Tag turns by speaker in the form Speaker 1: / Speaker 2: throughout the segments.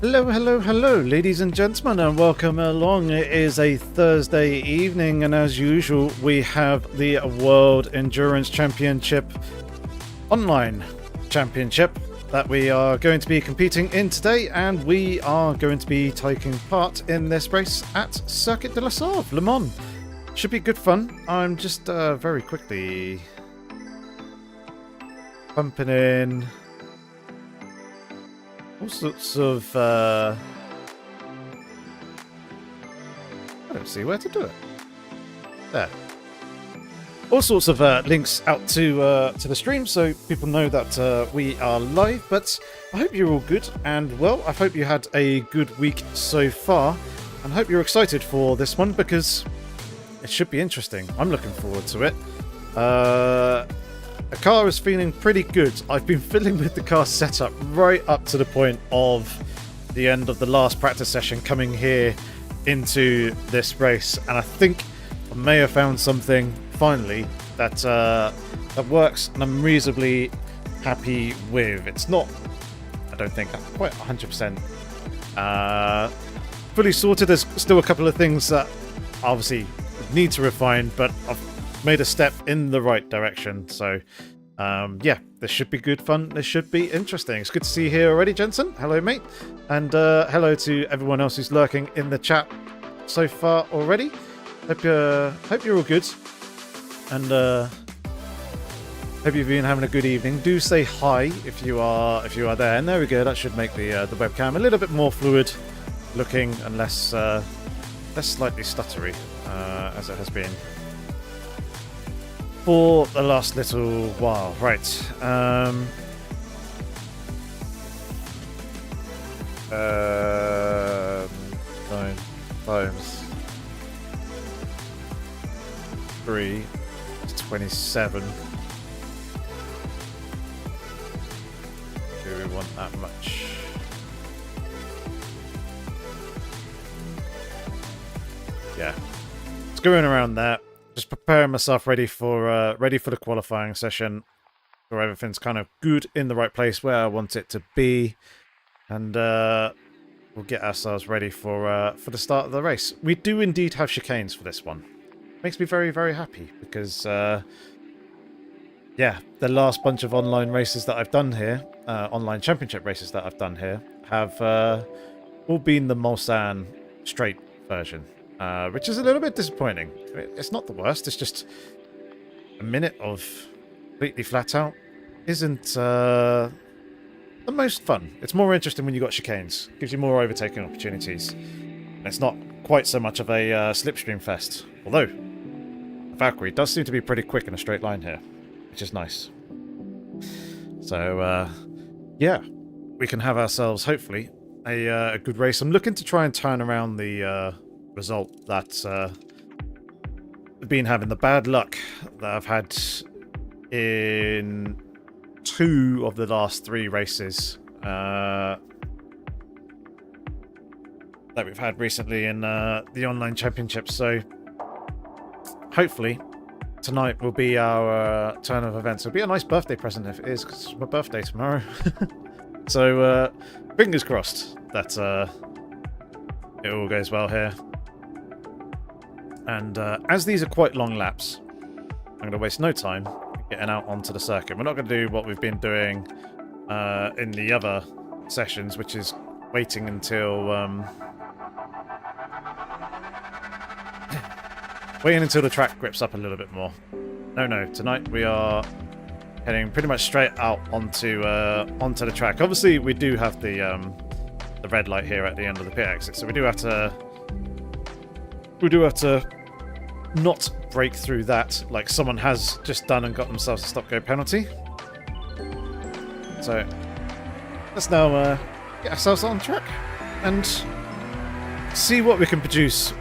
Speaker 1: Hello, hello, hello, ladies and gentlemen, and welcome along. It is a Thursday evening, and as usual, we have the World Endurance Championship online championship that we are going to be competing in today, and we are going to be taking part in this race at Circuit de la Sarthe, Le Mans. Should be good fun. I'm just very quickly pumping in all sorts of, I don't see where to do it. There. All sorts of links out to the stream so people know that we are live, but I hope you're all good, and well, I hope you had a good week so far, and I hope you're excited for this one because it should be interesting. I'm looking forward to it. The car is feeling pretty good. I've been fiddling with the car setup right up to the point of the end of the last practice session coming here into this race, and I think I may have found something finally that that works and I'm reasonably happy with. It's not, I don't think, quite 100% fully sorted. There's still a couple of things that obviously need to refine, but I've made a step in the right direction, so yeah, this should be good fun. This should be interesting. It's good to see you here already, Jensen. Hello, mate, and hello to everyone else who's lurking in the chat so far already. Hope you're all good, and hope you've been having a good evening. Do say hi if you are there, and there we go. That should make the webcam a little bit more fluid looking and less slightly stuttery as it has been for the last little while. Right. 9 times 3 is 27. Do we want that much? Yeah. It's going around that. Just preparing myself ready for the qualifying session, where everything's kind of good in the right place where I want it to be, and we'll get ourselves ready for the start of the race. We do indeed have chicanes for this one. Makes me very, very happy because yeah, the last bunch of online races that I've done here, online championship races that I've done here, have all been the Moza straight version. Which is a little bit disappointing. It's not the worst, it's just a minute of completely flat out isn't the most fun. It's more interesting when you got chicanes. Gives you more overtaking opportunities. And it's not quite so much of a slipstream fest. Although, Valkyrie does seem to be pretty quick in a straight line here, which is nice. So, yeah, we can have ourselves, hopefully, a good race. I'm looking to try and turn around the result that I've been having, the bad luck that I've had in 2 of the last 3 races that we've had recently in the online championship. So hopefully tonight will be our turn of events. It'll be a nice birthday present if it is, because it's my birthday tomorrow. So fingers crossed that it all goes well here. And as these are quite long laps, I'm going to waste no time getting out onto the circuit. We're not going to do what we've been doing in the other sessions, which is waiting until the track grips up a little bit more. No, tonight we are heading pretty much straight out onto the track. Obviously, we do have the red light here at the end of the pit exit, so we do have to not break through that like someone has just done and got themselves a stop-go penalty. So let's now get ourselves on track and see what we can produce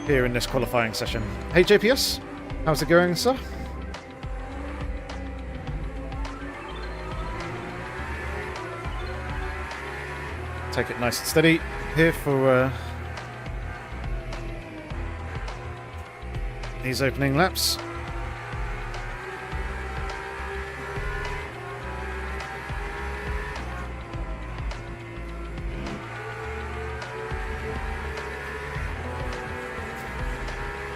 Speaker 1: here in this qualifying session. Hey JPS, how's it going, sir? Take it nice and steady here for these opening laps.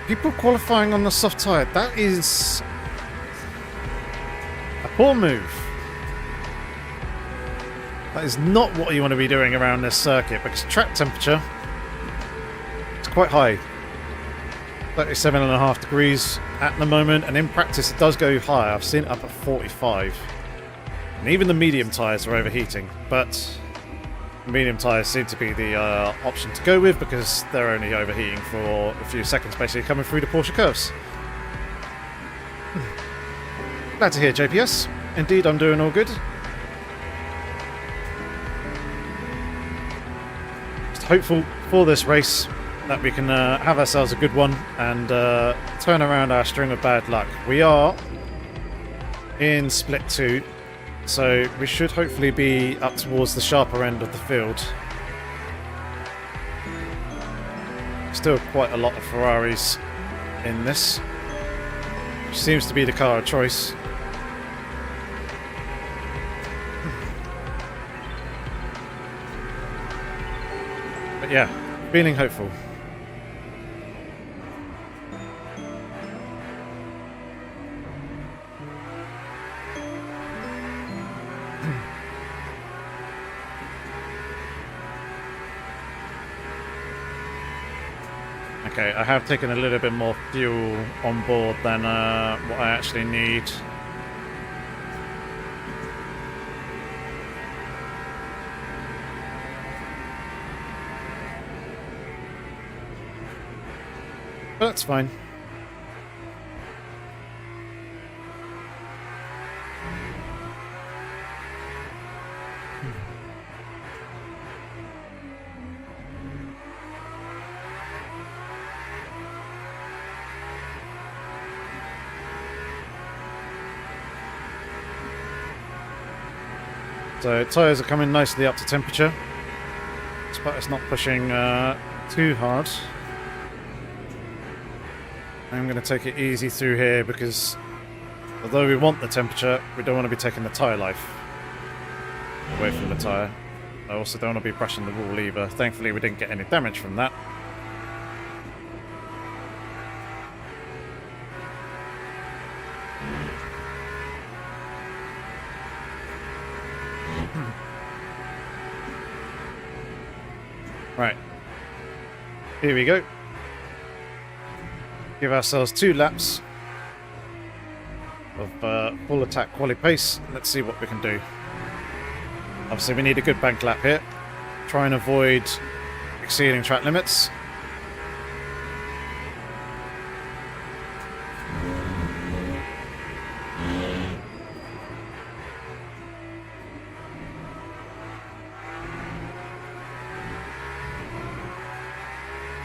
Speaker 1: People qualifying on the soft tyre, that is a poor move. That is not what you want to be doing around this circuit, because track temperature is quite high. 37.5 degrees at the moment, and in practice it does go higher. I've seen it up at 45. And even the medium tyres are overheating, but medium tyres seem to be the option to go with, because they're only overheating for a few seconds, basically coming through the Porsche curves. Glad to hear, JPS. Indeed, I'm doing all good. Just hopeful for this race that we can have ourselves a good one and turn around our string of bad luck. We are in split 2, so we should hopefully be up towards the sharper end of the field. Still quite a lot of Ferraris in this, which seems to be the car of choice. But yeah, feeling hopeful. Okay, I have taken a little bit more fuel on board than what I actually need. But that's fine. So tyres are coming nicely up to temperature, despite us not pushing too hard. I'm going to take it easy through here, because although we want the temperature, we don't want to be taking the tyre life away from the tyre. I also don't want to be brushing the wall either. Thankfully we didn't get any damage from that. Right, here we go. Give ourselves 2 laps of full attack quali pace. Let's see what we can do. Obviously we need a good bank lap here. Try and avoid exceeding track limits.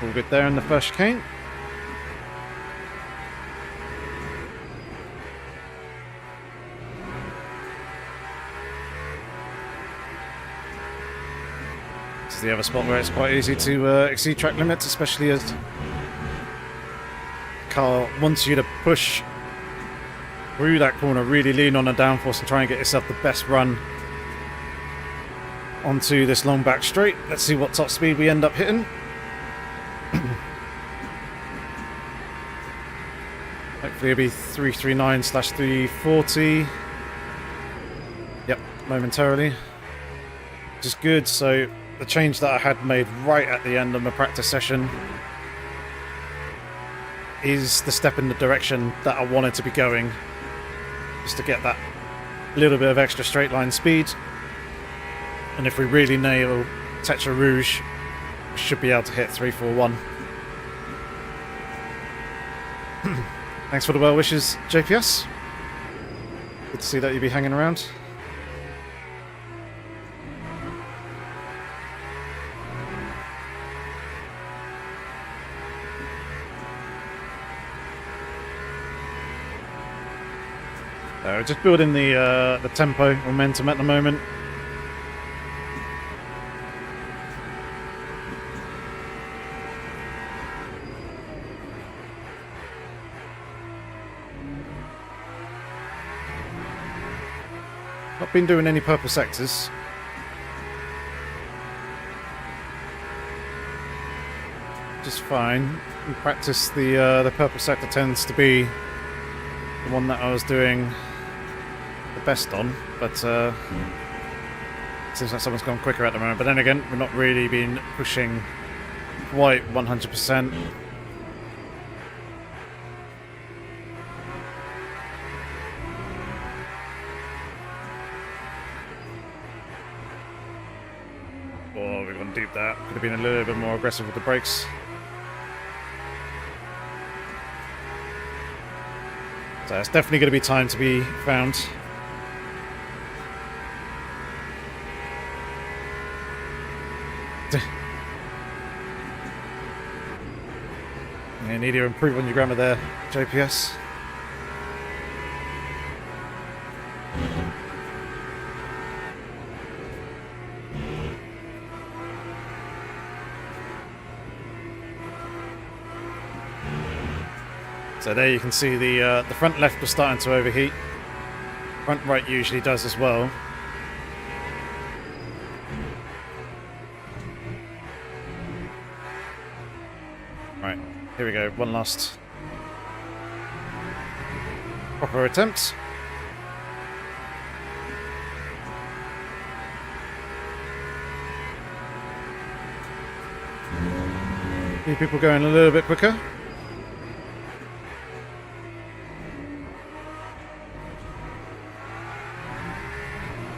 Speaker 1: All good there in the first chicane. This is the other spot where it's quite easy to exceed track limits, especially as the car wants you to push through that corner, really lean on the downforce and try and get yourself the best run onto this long back straight. Let's see what top speed we end up hitting. Hopefully it'll be 339/340. Yep, momentarily. Which is good. So the change that I had made right at the end of my practice session is the step in the direction that I wanted to be going. Just to get that little bit of extra straight line speed. And if we really nail Tetra Rouge, we should be able to hit 341. Thanks for the well wishes, JPS. Good to see that you'll be hanging around. Just building the tempo, momentum at the moment. Not been doing any purple sectors. Just fine. In practice, the purple sector tends to be the one that I was doing the best on, but seems like someone's gone quicker at the moment. But then again, we're not really been pushing quite 100%. Oh, we've gone deep there. Could have been a little bit more aggressive with the brakes. So it's definitely going to be time to be found. You need to improve on your grammar there, JPS. So there you can see the front left was starting to overheat. Front right usually does as well. Right, here we go. One last proper attempt. Need people going a little bit quicker.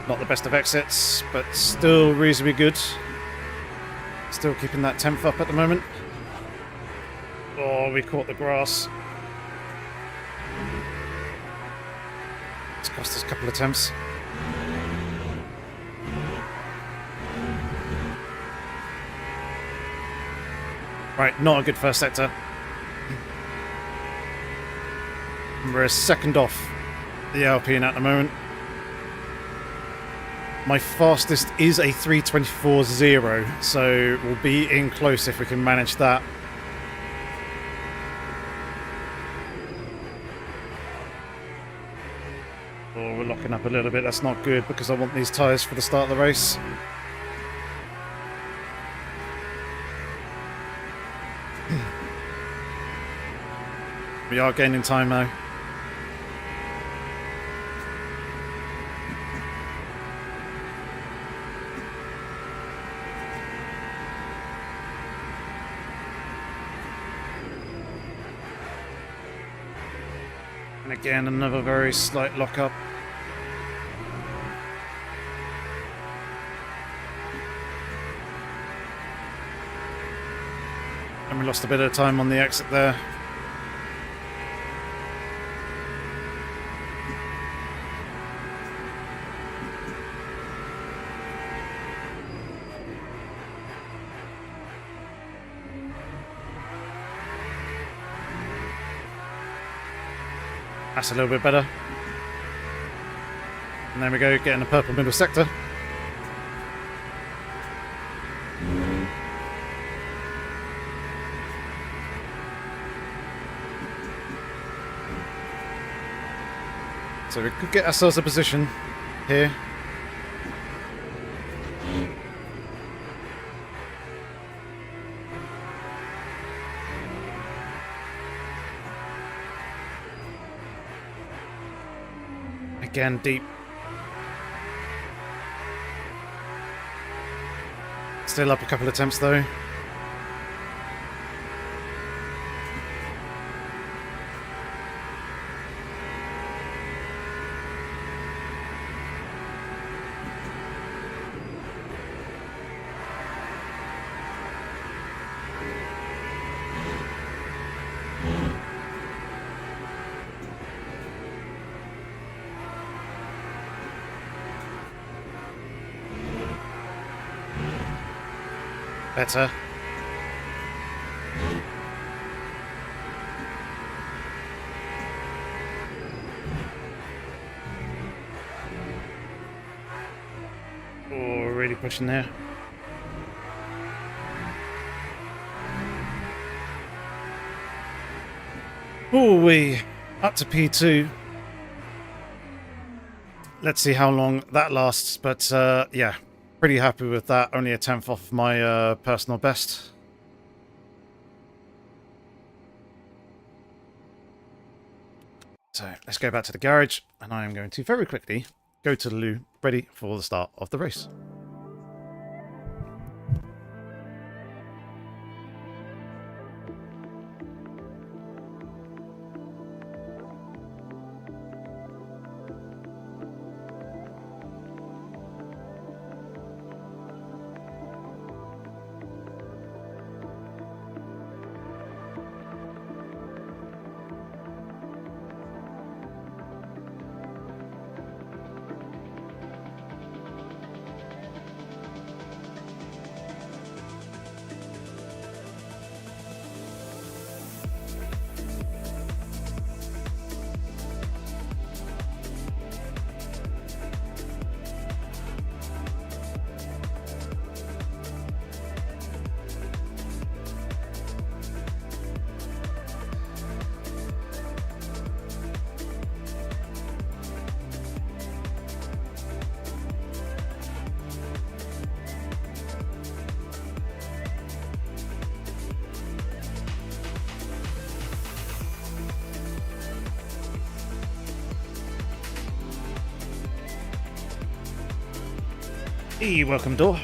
Speaker 1: Not the best of exits, but still reasonably good. Still keeping that 10th up at the moment. Oh, we caught the grass. It's cost us a couple of attempts. Right, not a good first sector. We're a second off the Alpine at the moment. My fastest is a 3:24.0, so we'll be in close if we can manage that. Oh, we're locking up a little bit. That's not good because I want these tyres for the start of the race. We are gaining time now. And again, another very slight lock-up. And we lost a bit of time on the exit there. That's a little bit better. And there we go, getting the purple middle sector. So we could get ourselves a position here. Again, deep. Still up a couple of attempts though. Better. Oh, really pushing there. Oh, we up to P2. Let's see how long that lasts, but yeah. Pretty happy with that. Only a 10th off my personal best. So let's go back to the garage, and I am going to very quickly go to the loo, ready for the start of the race. Hey, welcome door.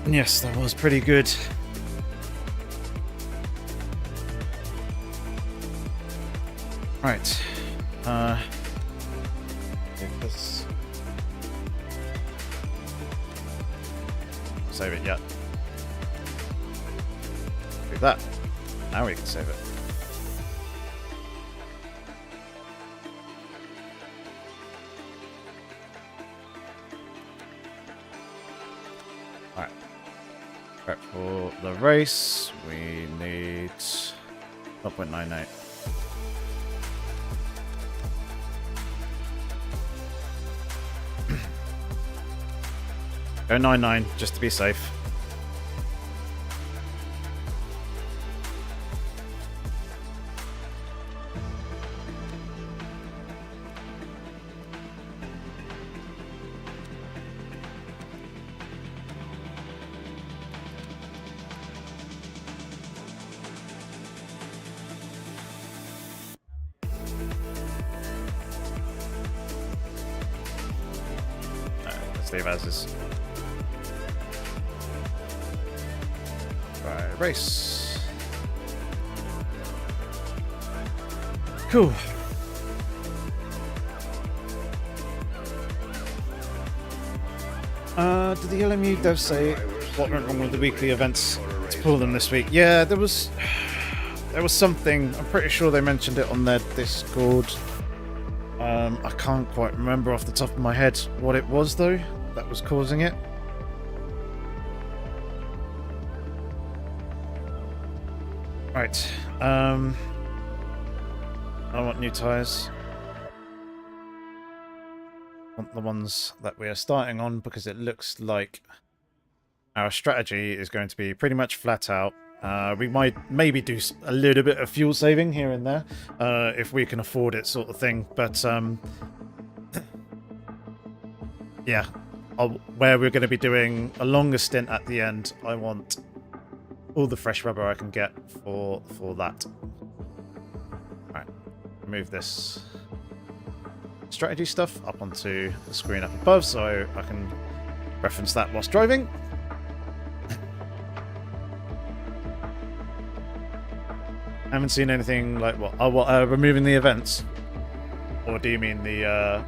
Speaker 1: Yes, that was pretty good. Right. Take this. Save it yet. Do that. Now we can save it. Prep for the race, we need 0.98. Go 99 just to be safe. Leave as is. Right, race. Cool. Did the LMU dev say what went wrong with the weekly events to pull them this week? Yeah, there was something. I'm pretty sure they mentioned it on their Discord. I can't quite remember off the top of my head what it was though that was causing it. Right. I want new tyres. I want the ones that we are starting on because it looks like our strategy is going to be pretty much flat out. We might maybe do a little bit of fuel saving here and there if we can afford it, sort of thing. But yeah, where we're going to be doing a longer stint at the end, I want all the fresh rubber I can get for that. Right, move this strategy stuff up onto the screen up above so I can reference that whilst driving. I haven't seen anything like what? Oh, what? Removing the events? Or do you mean the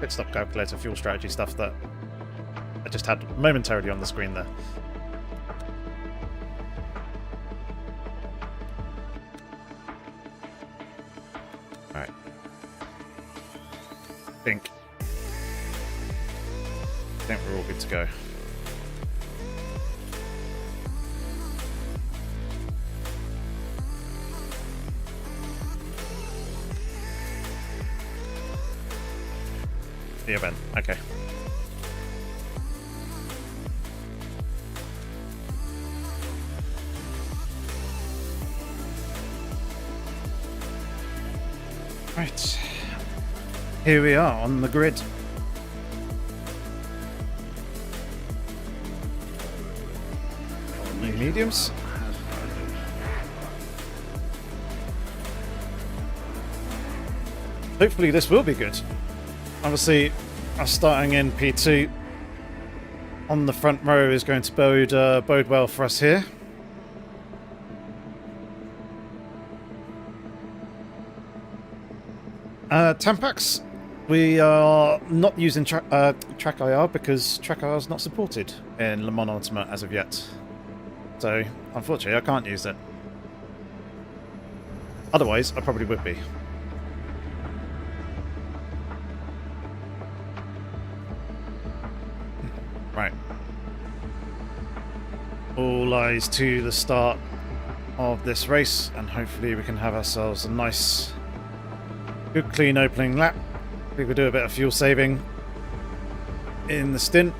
Speaker 1: pit stop calculator fuel strategy stuff that I just had momentarily on the screen there? Alright. I think we're all good to go. The event, okay. Right. Here we are on the grid. New mediums. hopefully this will be good. Obviously, us starting in P2 on the front row is going to bode well for us here. Tampax, we are not using Track IR because Track IR is not supported in Le Mans Ultimate as of yet. So, unfortunately, I can't use it. Otherwise, I probably would be. Right. All eyes to the start of this race, and hopefully we can have ourselves a nice, good, clean opening lap. We could do a bit of fuel saving in the stint.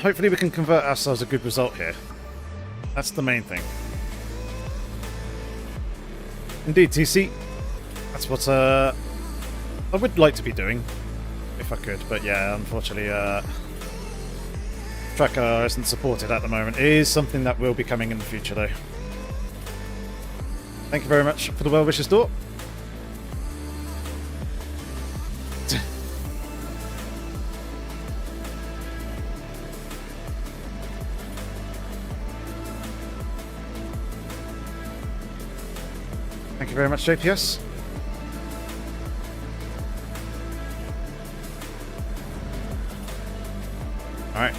Speaker 1: Hopefully we can convert ourselves a good result here. That's the main thing. Indeed, TC. That's what I would like to be doing, if I could. But yeah, unfortunately, Tracker isn't supported at the moment. It is something that will be coming in the future, though. Thank you very much for the well wishes, Dor. Thank you very much, JPS. Alright.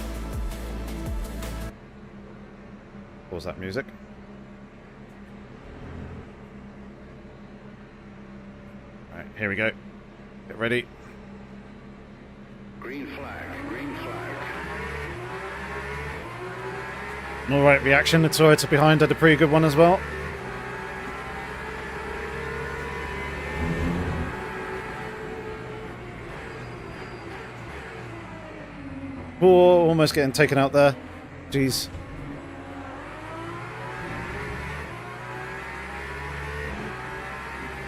Speaker 1: Pause that music. Alright, here we go. Get ready.
Speaker 2: Green flag, green flag.
Speaker 1: Alright, reaction. The Toyota behind had a pretty good one as well. Oh, almost getting taken out there. Jeez.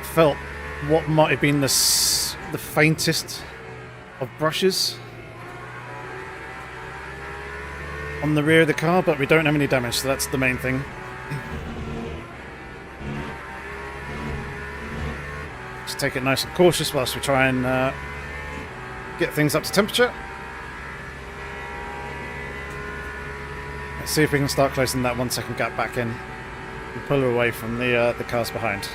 Speaker 1: Felt what might have been the faintest of brushes on the rear of the car, but we don't have any damage, so that's the main thing. Just take it nice and cautious whilst we try and get things up to temperature. Let's see if we can start closing that 1 second gap back in and pull her away from the cars behind.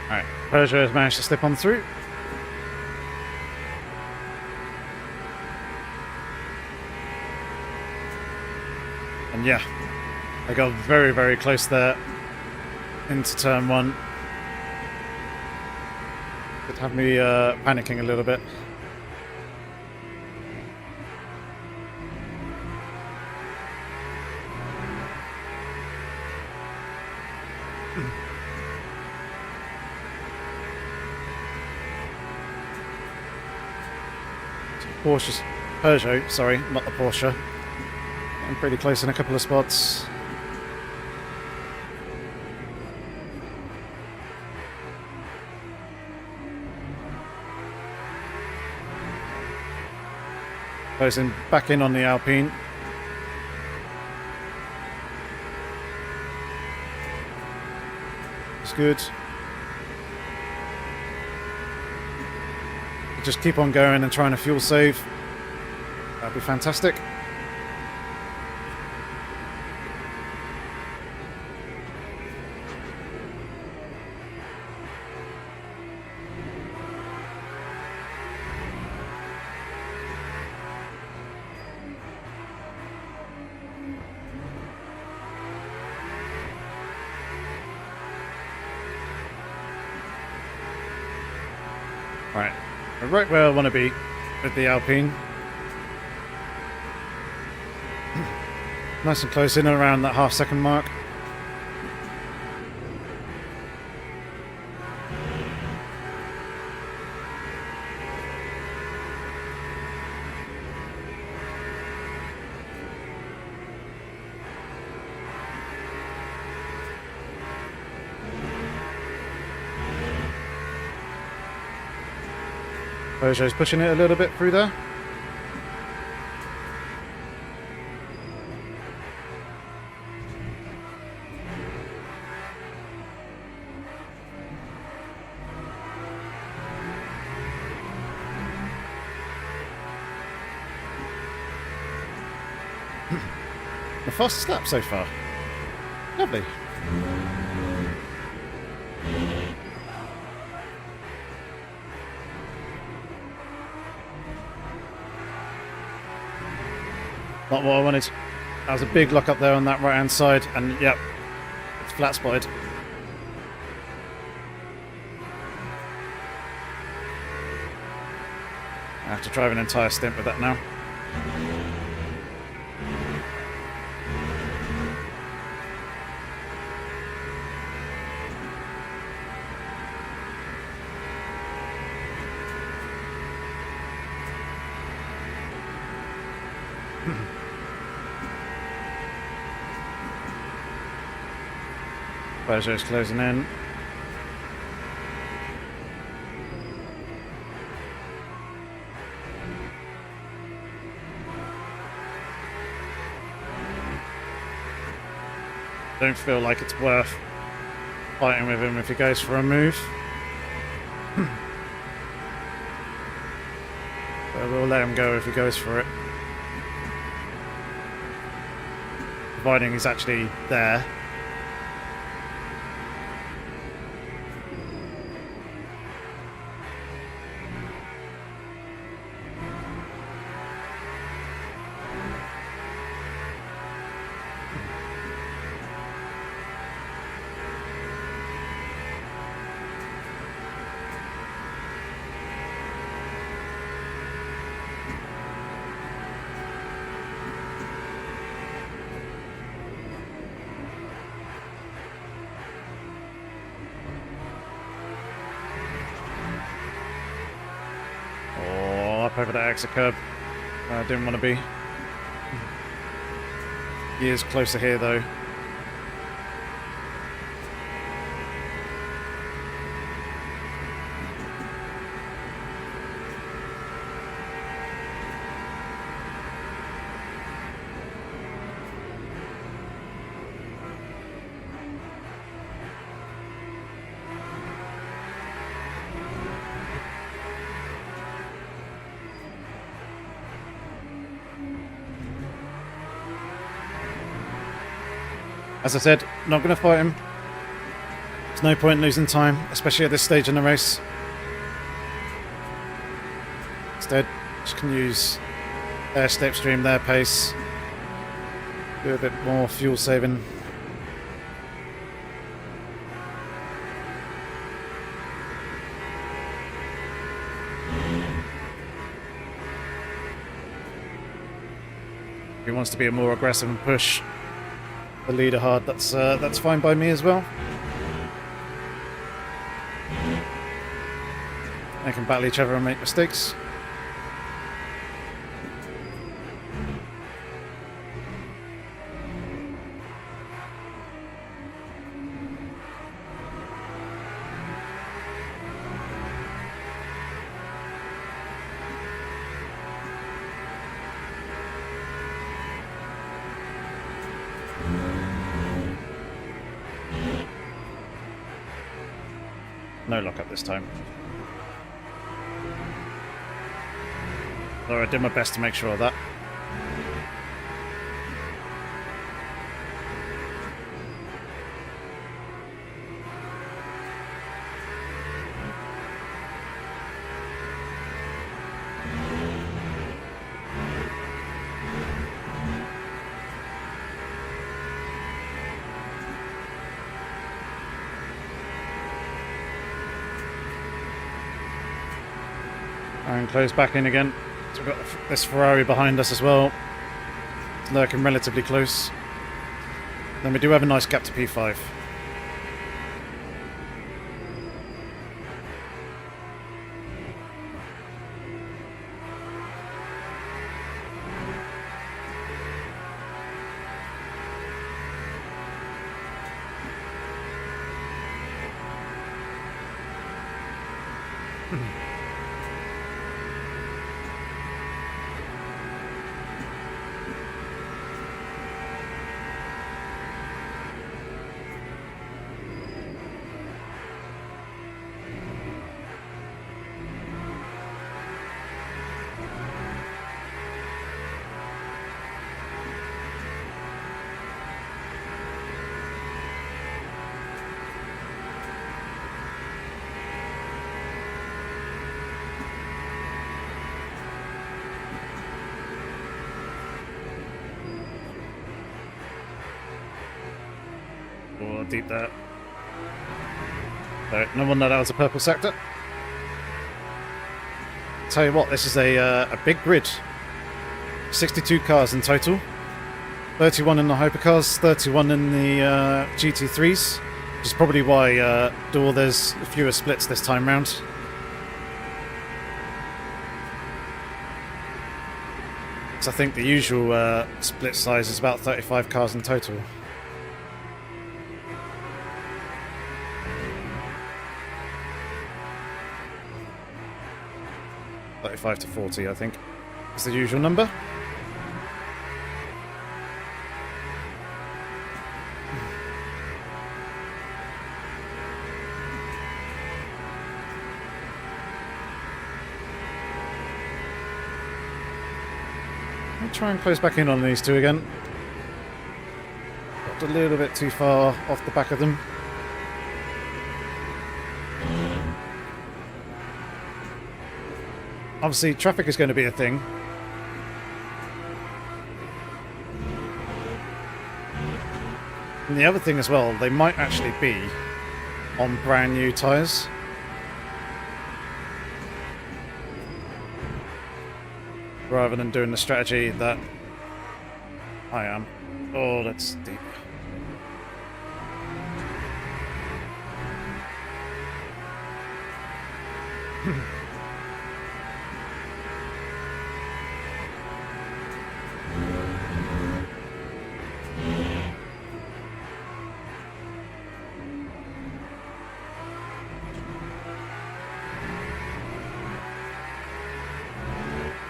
Speaker 1: Alright, Peugeot has managed to slip on through. And yeah, I got very, very close there into turn one. Could have me panicking a little bit. Peugeot, sorry, not the Porsche. I'm pretty close in a couple of spots. Closing back in on the Alpine. It's good. Just keep on going and trying to fuel save. That'd be fantastic. Right. We're right where I want to be with the Alpine. Nice and close in and around that half-second mark. Peugeot's pushing it a little bit through there. The fastest lap so far. Lovely. Not what I wanted. That was a big lock up there on that right hand side, and yep, it's flat spotted. I have to drive an entire stint with that now. Peugeot's closing in. Don't feel like it's worth fighting with him if he goes for a move. But we'll let him go if he goes for it. Providing he's actually there. Over that exit curb. I didn't want to be. He is closer here though. As I said, not going to fight him. There's no point losing time, especially at this stage in the race. Instead, just can use their slipstream, their pace. Do a bit more fuel saving. If he wants to be a more aggressive and push the leader hard, that's fine by me as well. They can battle each other and make mistakes. No lockup this time. Though I did my best to make sure of that. And close back in again. So we've got this Ferrari behind us as well. It's lurking relatively close. Then we do have a nice gap to P5. Oh, deep there. No one know that was a purple sector. Tell you what, this is a big grid. 62 cars in total. 31 in the hypercars, 31 in the GT3s, which is probably why there's fewer splits this time round. So I think the usual split size is about 35 cars in total. $35 to $40, I think, is the usual number. I'll try and close back in on these two again. Got a little bit too far off the back of them. Obviously, traffic is going to be a thing. And the other thing as well, they might actually be on brand new tyres. Rather than doing the strategy that I am. Oh, that's deep.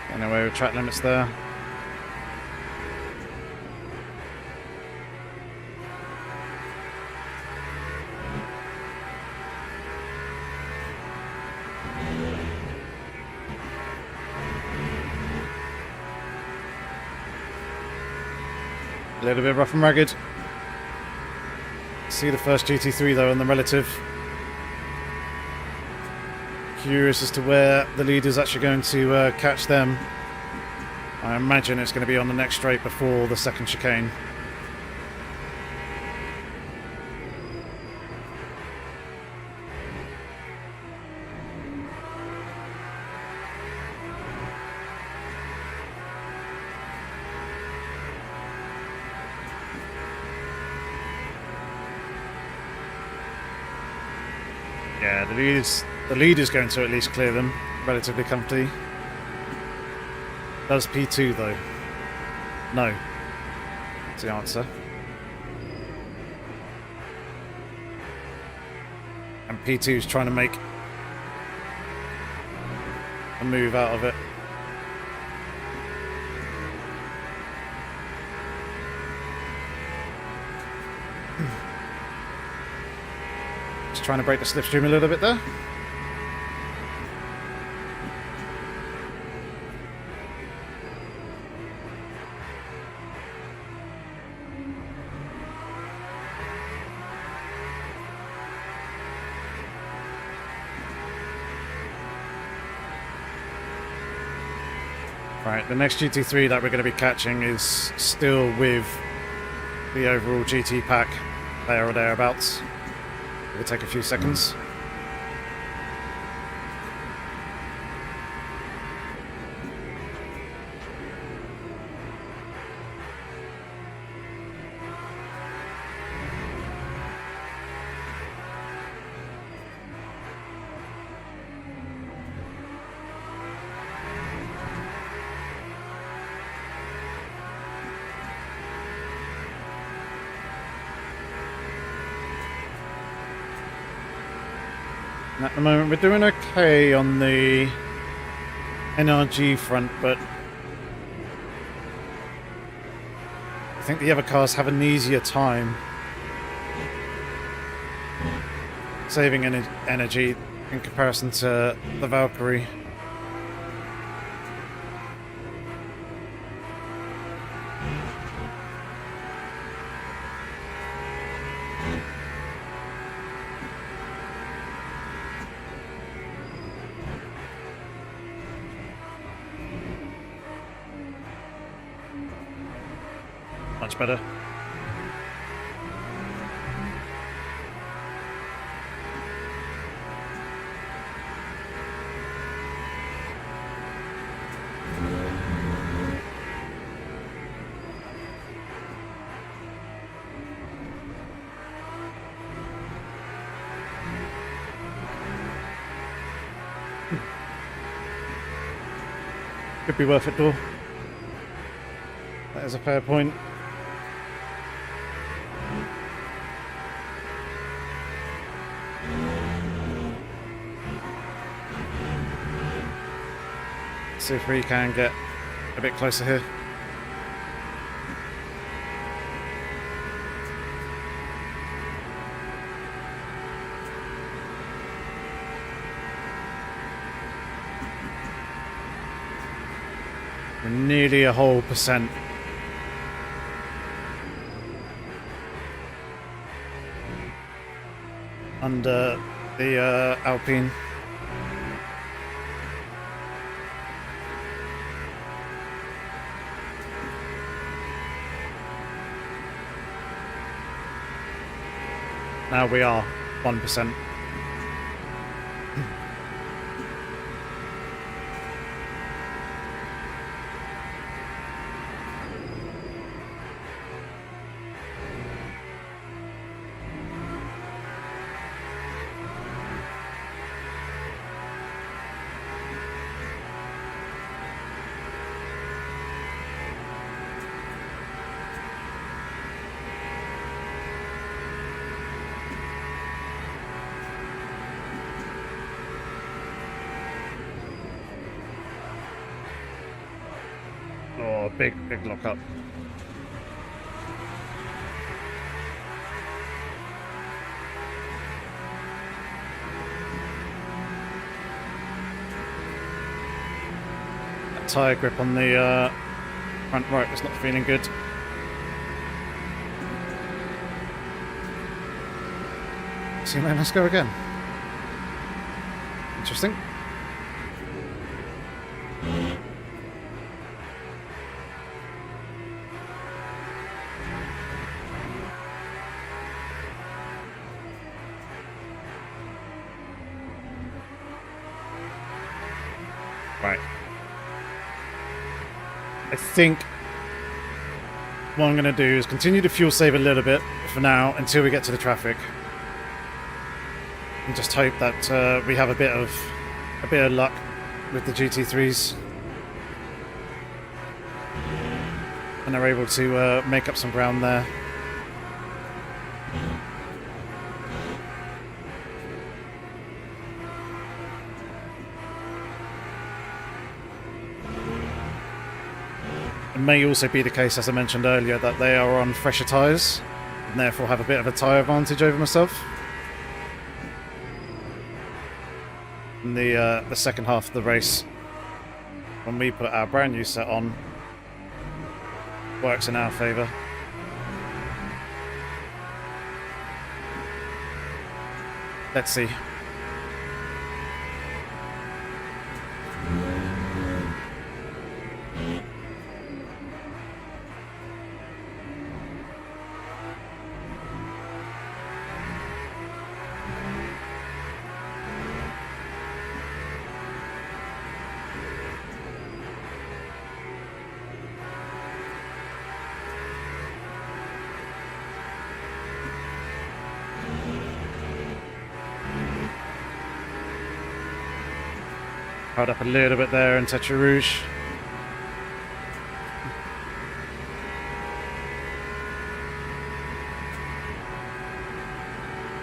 Speaker 1: Anyway, with track limits there. A little bit rough and rugged. See the first GT3 though on the relative. Curious as to where the leader's actually going to catch them. I imagine it's going to be on the next straight before the second chicane. Yeah, the lead is going to at least clear them relatively comfortably. Does P2 though? No. That's the answer. And P2 is trying to make a move out of it. Just trying to break the slipstream a little bit there. Right, the next GT3 that we're going to be catching is still with the overall GT pack there or thereabouts. It will take a few seconds. And at the moment, we're doing okay on the NRG front, but I think the other cars have an easier time saving energy in comparison to the Valkyrie. Much better. Could be worth it, though. That is a fair point. See if we can get a bit closer here. We're nearly a whole percent. Under the Alpine. Now we are 1%. Oh, big lock up. That tyre grip on the front right was not feeling good. See, man, let's go again. Interesting. Right. I think what I'm going to do is continue to fuel save a little bit for now until we get to the traffic, and just hope that we have a bit of luck with the GT3s and are able to make up some ground there. It may also be the case, as I mentioned earlier, that they are on fresher tyres and therefore have a bit of a tyre advantage over myself. In the second half of the race, when we put our brand new set on, works in our favour. Let's see. Held up a little bit there in Tetra Rouge.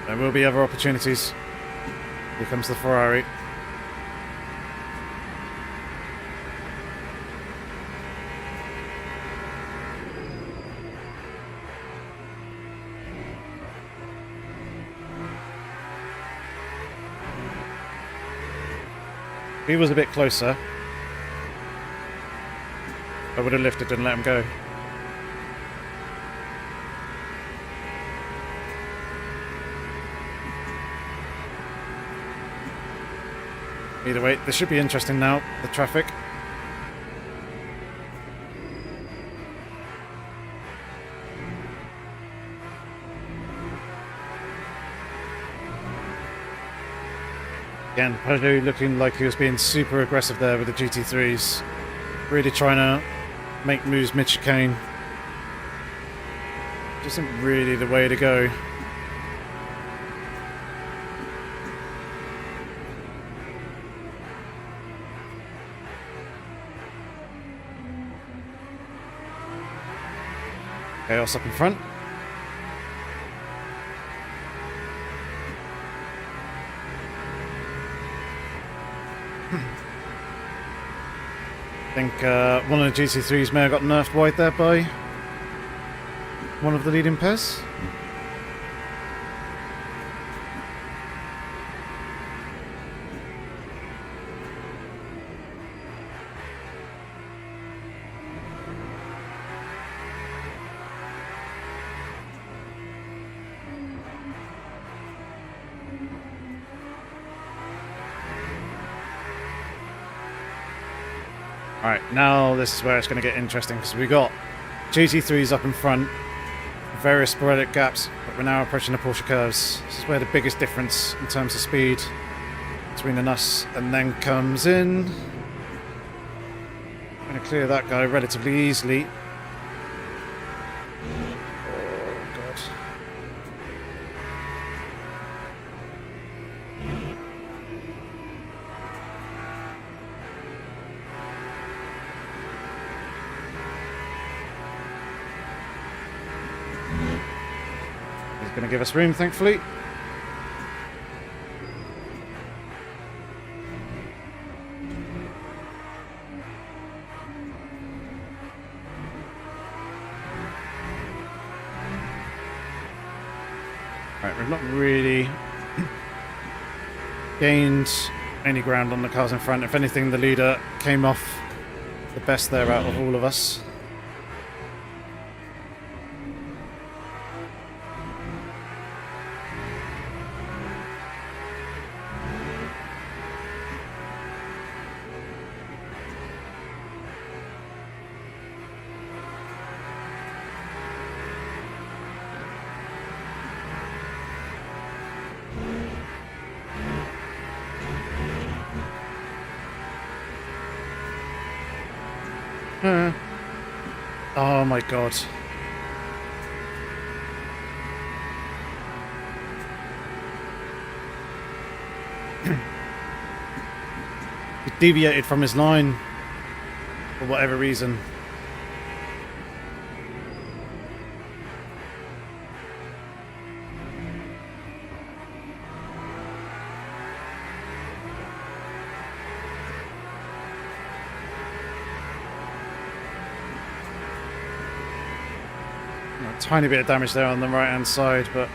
Speaker 1: There will be other opportunities. Here comes the Ferrari. If he was a bit closer, I would have lifted and let him go. Either way, this should be interesting now, the traffic. Again, Peugeot looking like he was being super aggressive there with the GT3s. Really trying to make moves mid-chicane. Just isn't really the way to go. Chaos up in front. I think one of the GT3s may have got nerfed wide there by one of the leading pairs. Alright, now this is where it's going to get interesting because we got GT3s up in front, various sporadic gaps, but we're now approaching the Porsche curves. This is where the biggest difference in terms of speed between the us and then comes in. I'm going to clear that guy relatively easily. Oh god. Going to give us room, thankfully. Right, we've not really gained any ground on the cars in front. If anything, the leader came off the best there out of all of us. Oh my god. He deviated from his line for whatever reason. A tiny bit of damage there on the right hand side, but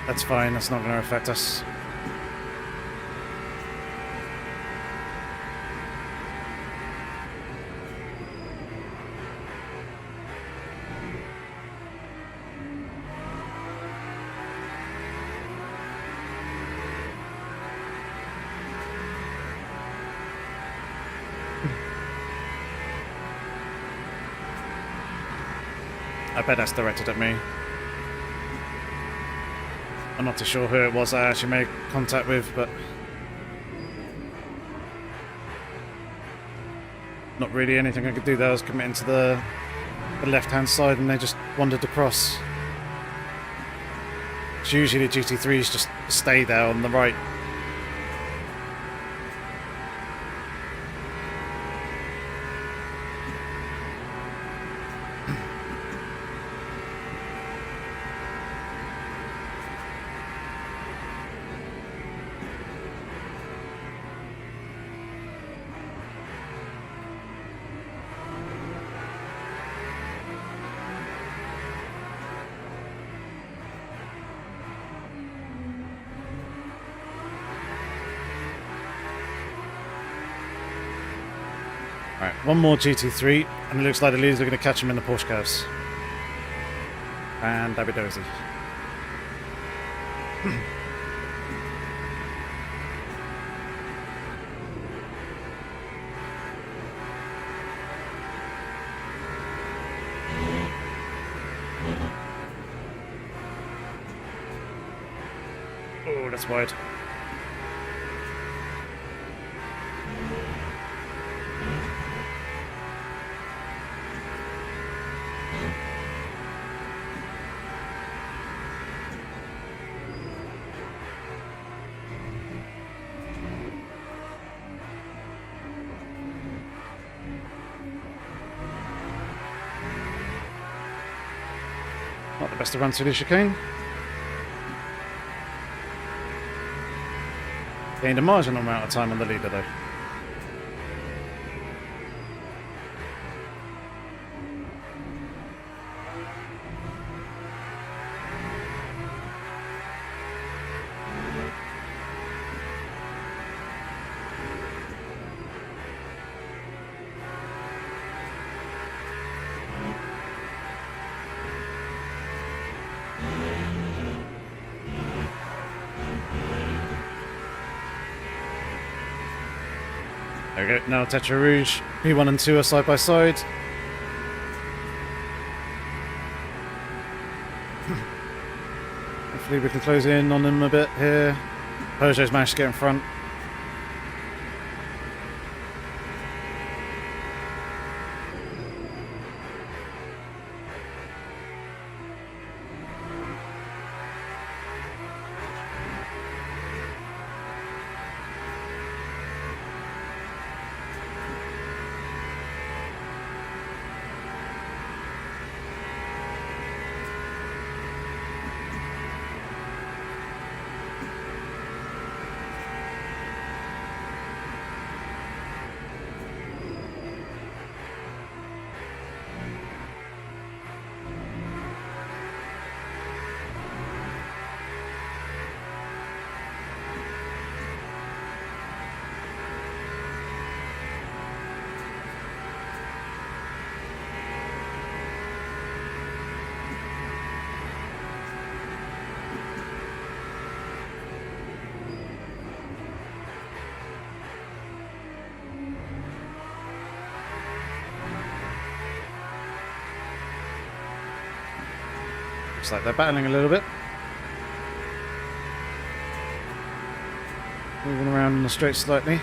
Speaker 1: that's fine, that's not going to affect us. I bet that's directed at me. I'm not too sure who it was I actually made contact with, but not really anything I could do there. I was committing to the left-hand side and they just wandered across. So usually the GT3s just stay there on the right. Right, one more GT3, and it looks like the leaders are going to catch him in the Porsche curves. And dabby dozy. Oh, that's wide. Not the best to run through the chicane. Gained a marginal amount of time on the leader though. There we go, now Tetra Rouge, P1 and 2 are side by side. Hopefully we can close in on them a bit here. Peugeot's managed to get in front. Looks like they're battling a little bit. Moving around on the straight slightly.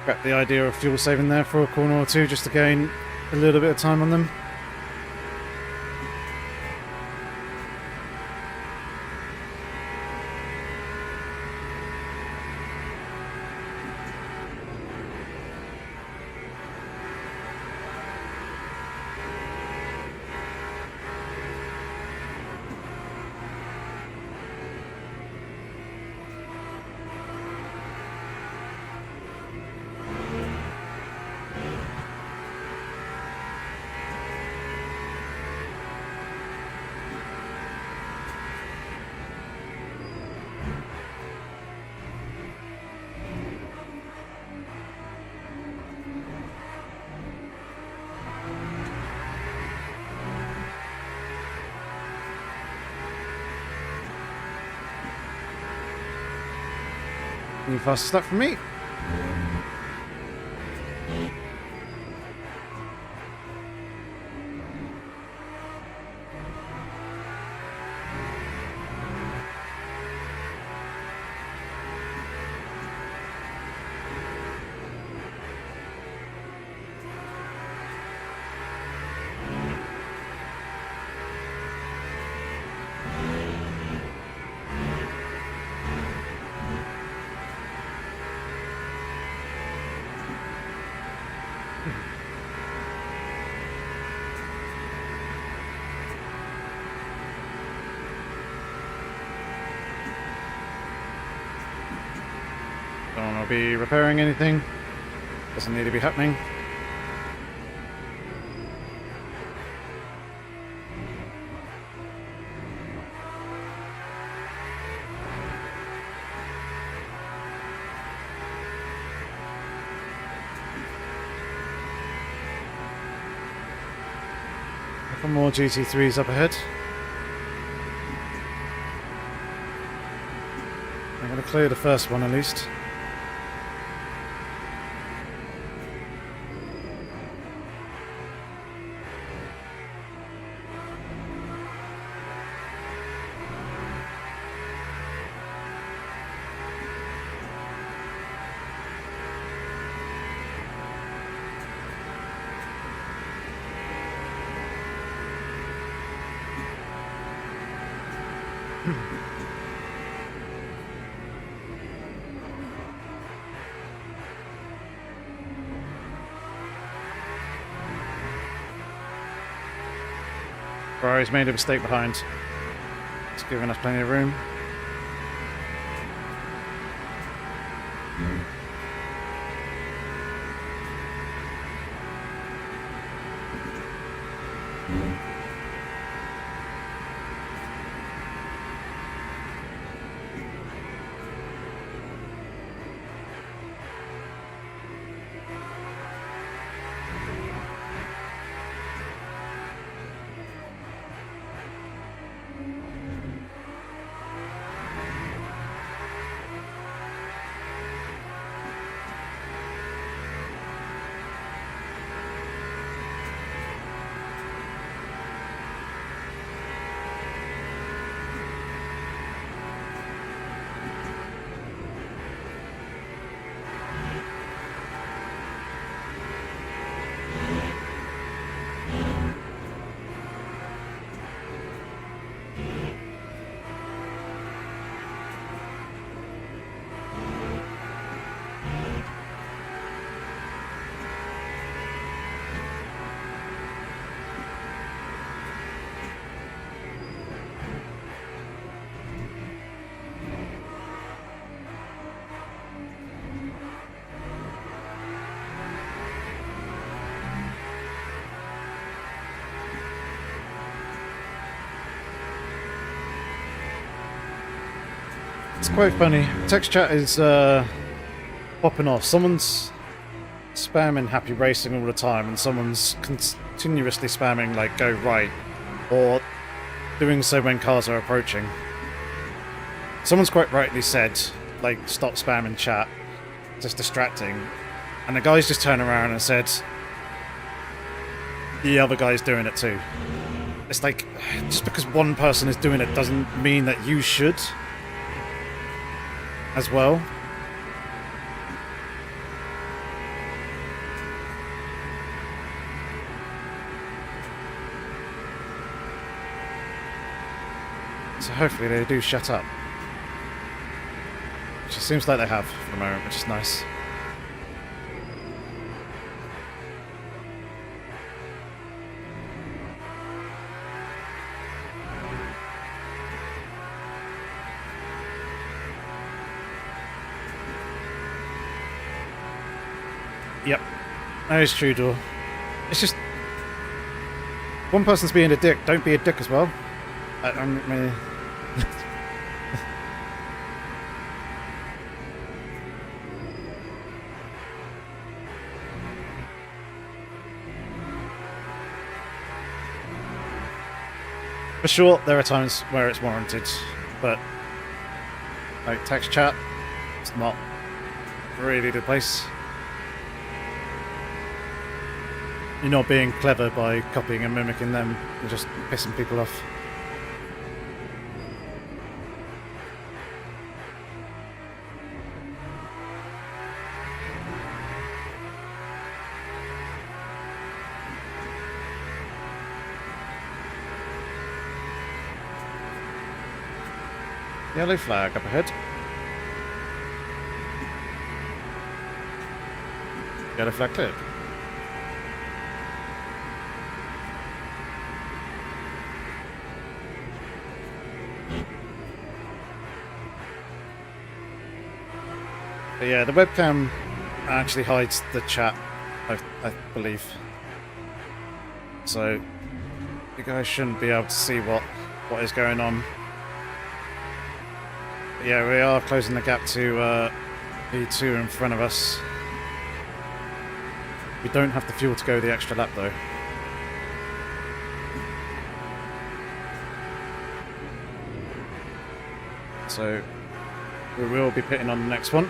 Speaker 1: Got the idea of fuel saving there for a corner or two just to gain a little bit of time on them. Any faster stuff from me? Don't want to be repairing anything. Doesn't need to be happening. A couple more GT3s up ahead. I'm going to clear the first one at least. Ferrari's made a mistake behind. It's giving us plenty of room. It's quite funny. Text chat is popping off. Someone's spamming happy racing all the time, and someone's continuously spamming like go right, or doing so when cars are approaching. Someone's quite rightly said like stop spamming chat, just distracting, and the guy's just turned around and said the other guy's doing it too. It's like just because one person is doing it doesn't mean that you should as well. So hopefully they do shut up. Which it seems like they have for the moment, which is nice. Yep, that is true, Door. It's just one person's being a dick. Don't be a dick as well. I mean, for sure, there are times where it's warranted, but like text chat, it's not really the place. You're not being clever by copying and mimicking them. You're just pissing people off. Yellow flag up ahead. Yellow flag cleared. But yeah, the webcam actually hides the chat, I believe. So you guys shouldn't be able to see what is going on. But yeah, we are closing the gap to P2 in front of us. We don't have the fuel to go the extra lap though. So we will be pitting on the next one.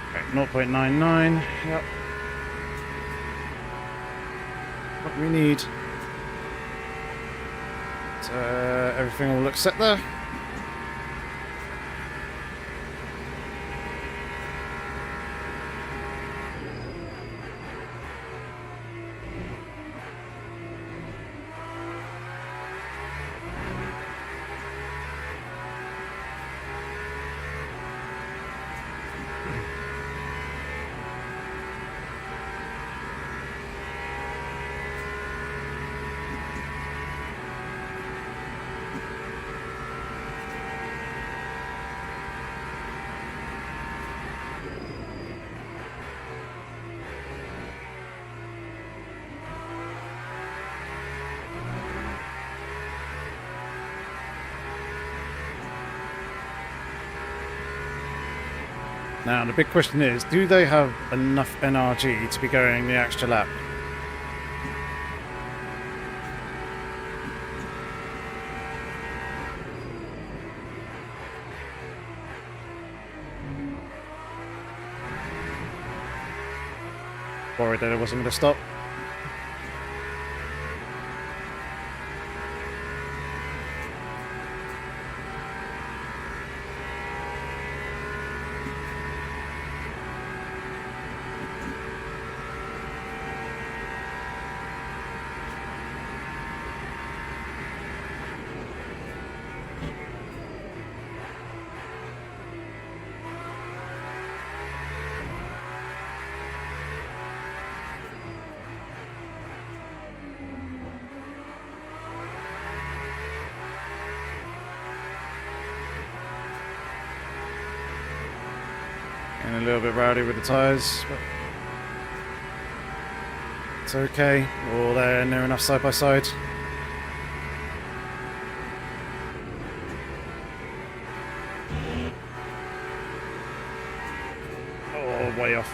Speaker 1: Okay, 0.99. Yep. What we need. Everything all looks set there. Now, the big question is, do they have enough NRG to be going the extra lap? Worried that it wasn't going to stop. And a little bit rowdy with the tyres, but it's okay. We're all there and near enough side by side. Oh, way off.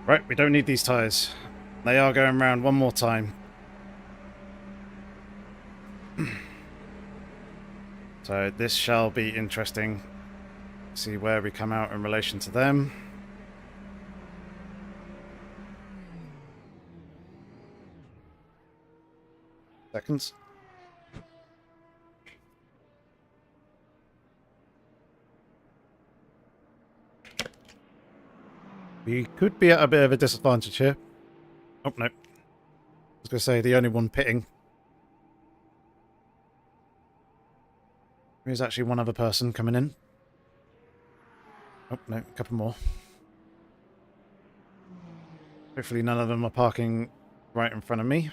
Speaker 1: Right, we don't need these tyres. They are going round one more time. So this shall be interesting. See where we come out in relation to them. Seconds. We could be at a bit of a disadvantage here. Oh, no. I was going to say the only one pitting. There's actually one other person coming in. Oh, no, a couple more. Hopefully none of them are parking right in front of me.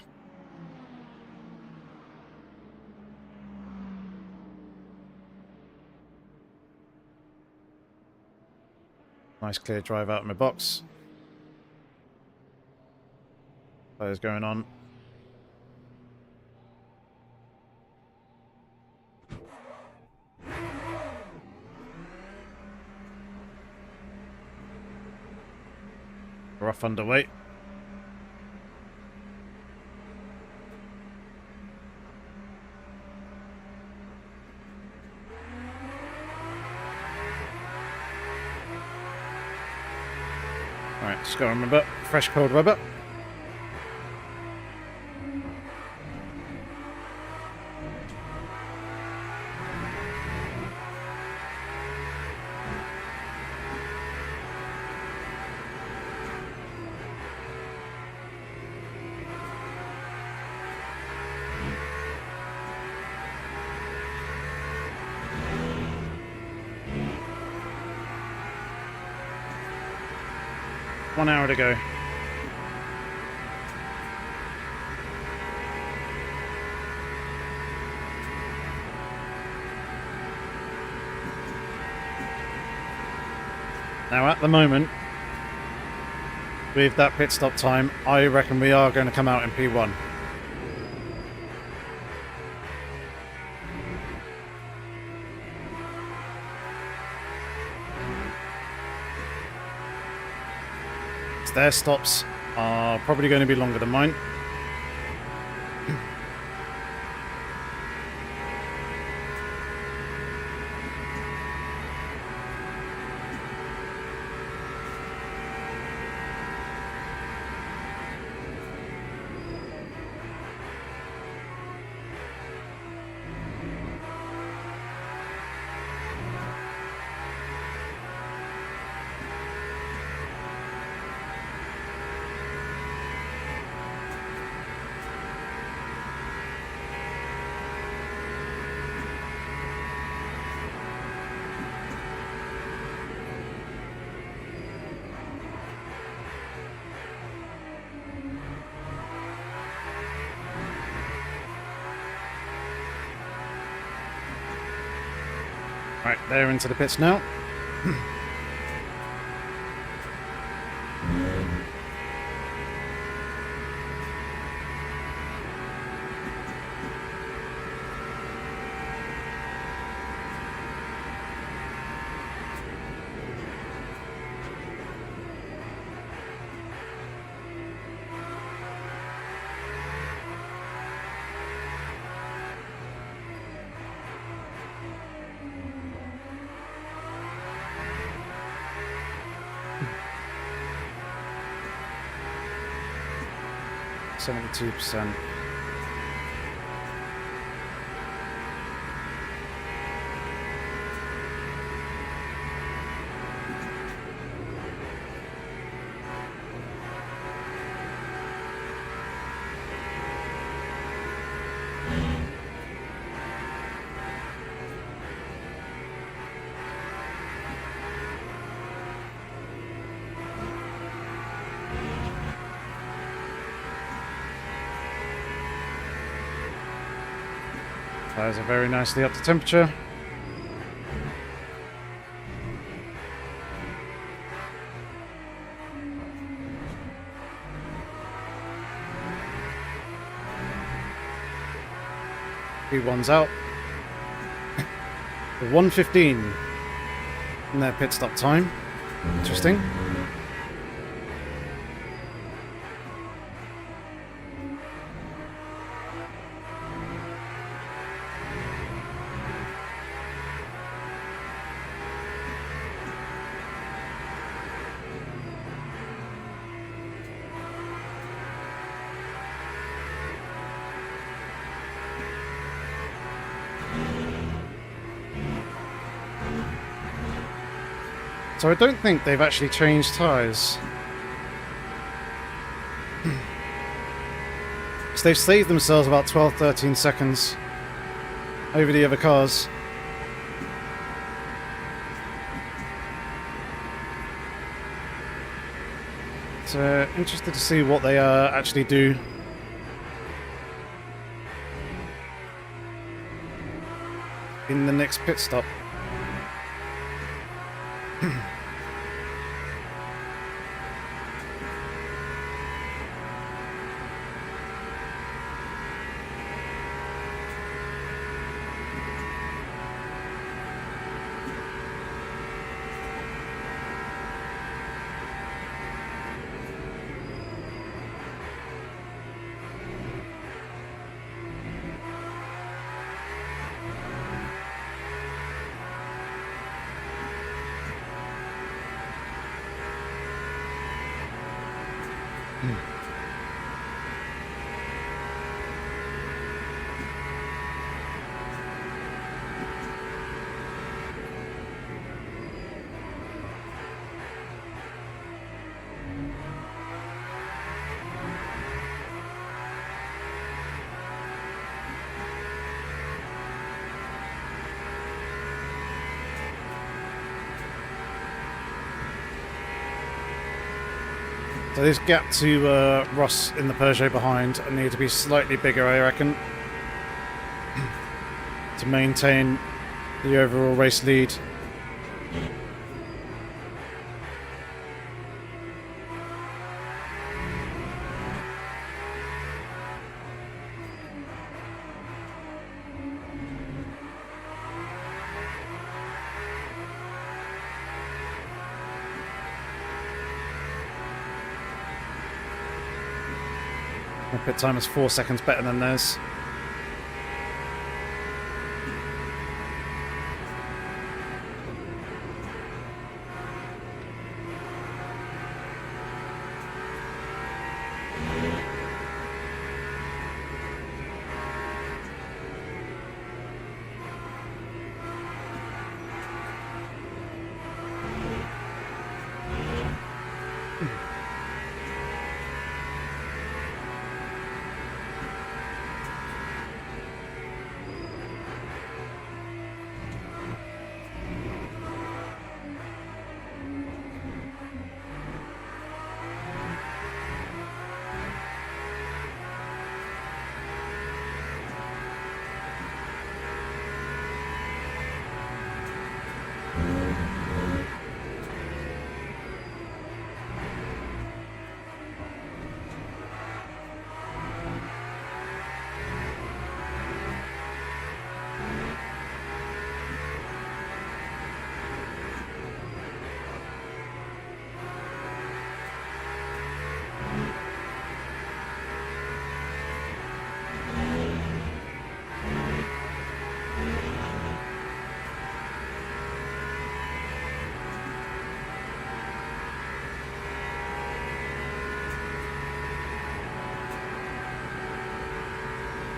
Speaker 1: Nice clear drive out of my box. Fires going on. We're off underway. Alright, just gotta remember, fresh cold rubber. 1 hour to go. Now, at the moment, with that pit stop time, I reckon we are going to come out in P1. Their stops are probably going to be longer than mine. Right, they're into the pits now. %. Tires are very nicely up to temperature. P1's out. The 1:15 in their pit stop time. Interesting. So I don't think they've actually changed tyres. So they've saved themselves about 12-13 seconds over the other cars. So interested to see what they actually do. In the next pit stop. So this gap to Ross in the Peugeot behind, I need to be slightly bigger, I reckon, to maintain the overall race lead. My pit time is 4 seconds better than theirs.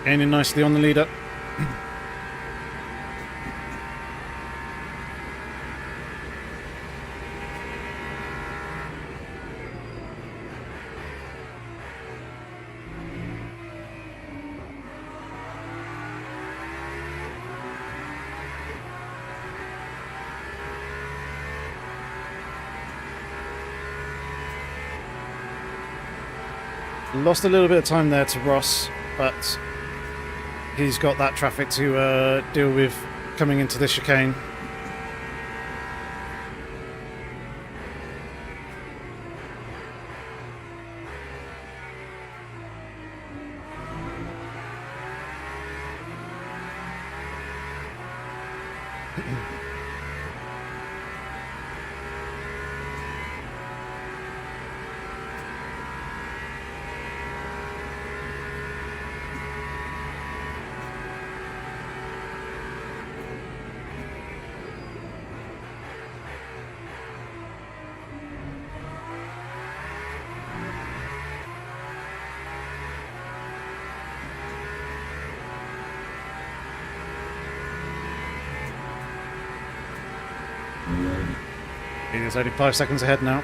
Speaker 1: Gaining nicely on the leader. Lost a little bit of time there to Ross, but he's got that traffic to deal with coming into this chicane. He's only 5 seconds ahead now.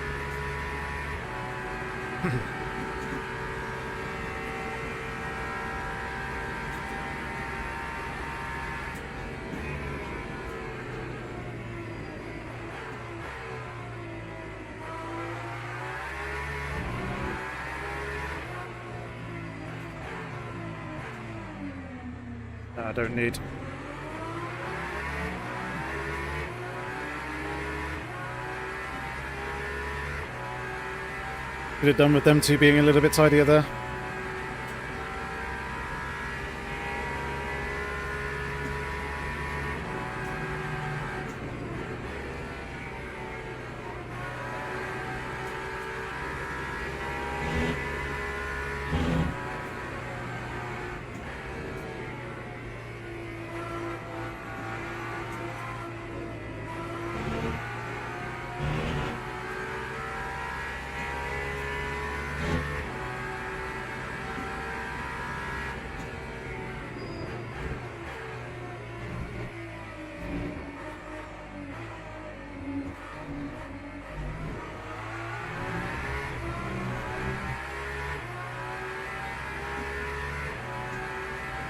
Speaker 1: I don't need. Could have done with them two being a little bit tidier there.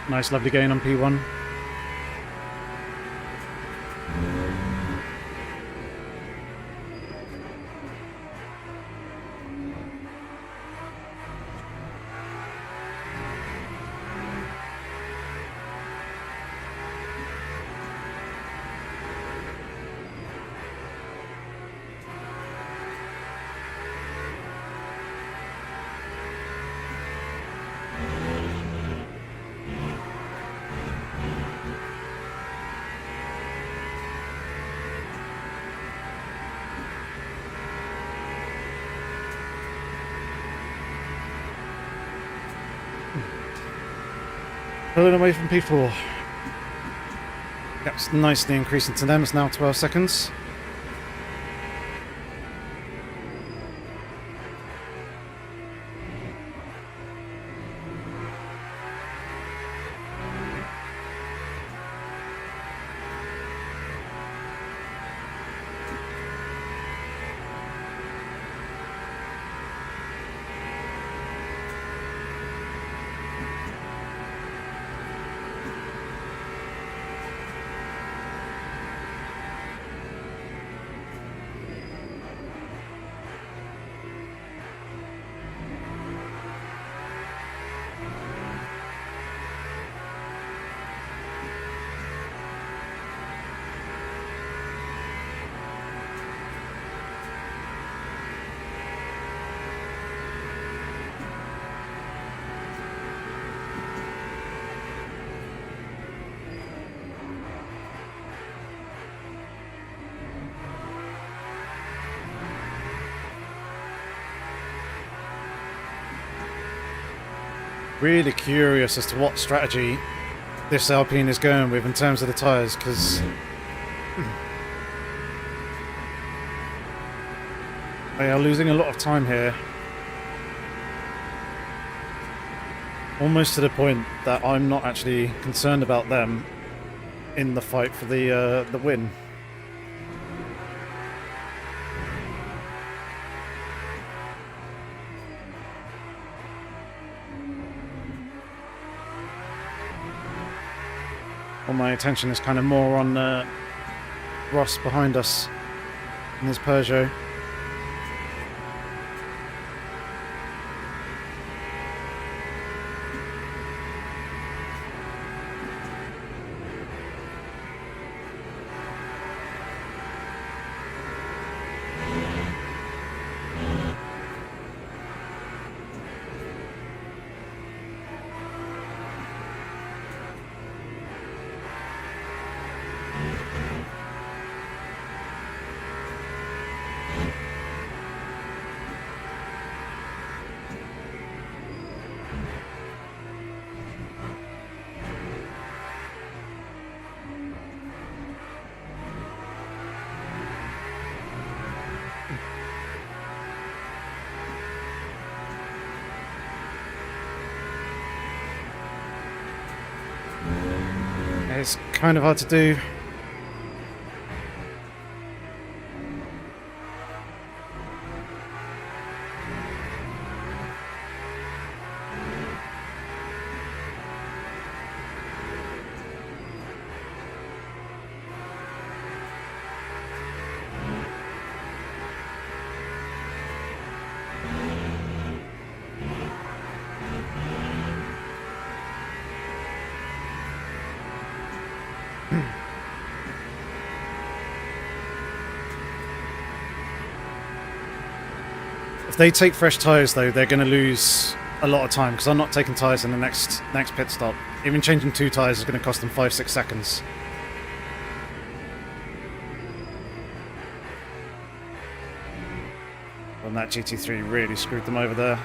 Speaker 1: Nice, lovely gain on P1. Pulling away from P4. That's nicely increasing to them. It's now 12 seconds. Really curious as to what strategy this Alpine is going with in terms of the tyres, because they are losing a lot of time here. Almost to the point that I'm not actually concerned about them in the fight for the win. All my attention is kind of more on Ross behind us in his Peugeot. It's kind of hard to do. If they take fresh tyres, though, they're going to lose a lot of time, because I'm not taking tyres in the next pit stop. Even changing 2 tyres is going to cost them 5-6 seconds. And that GT3 really screwed them over there.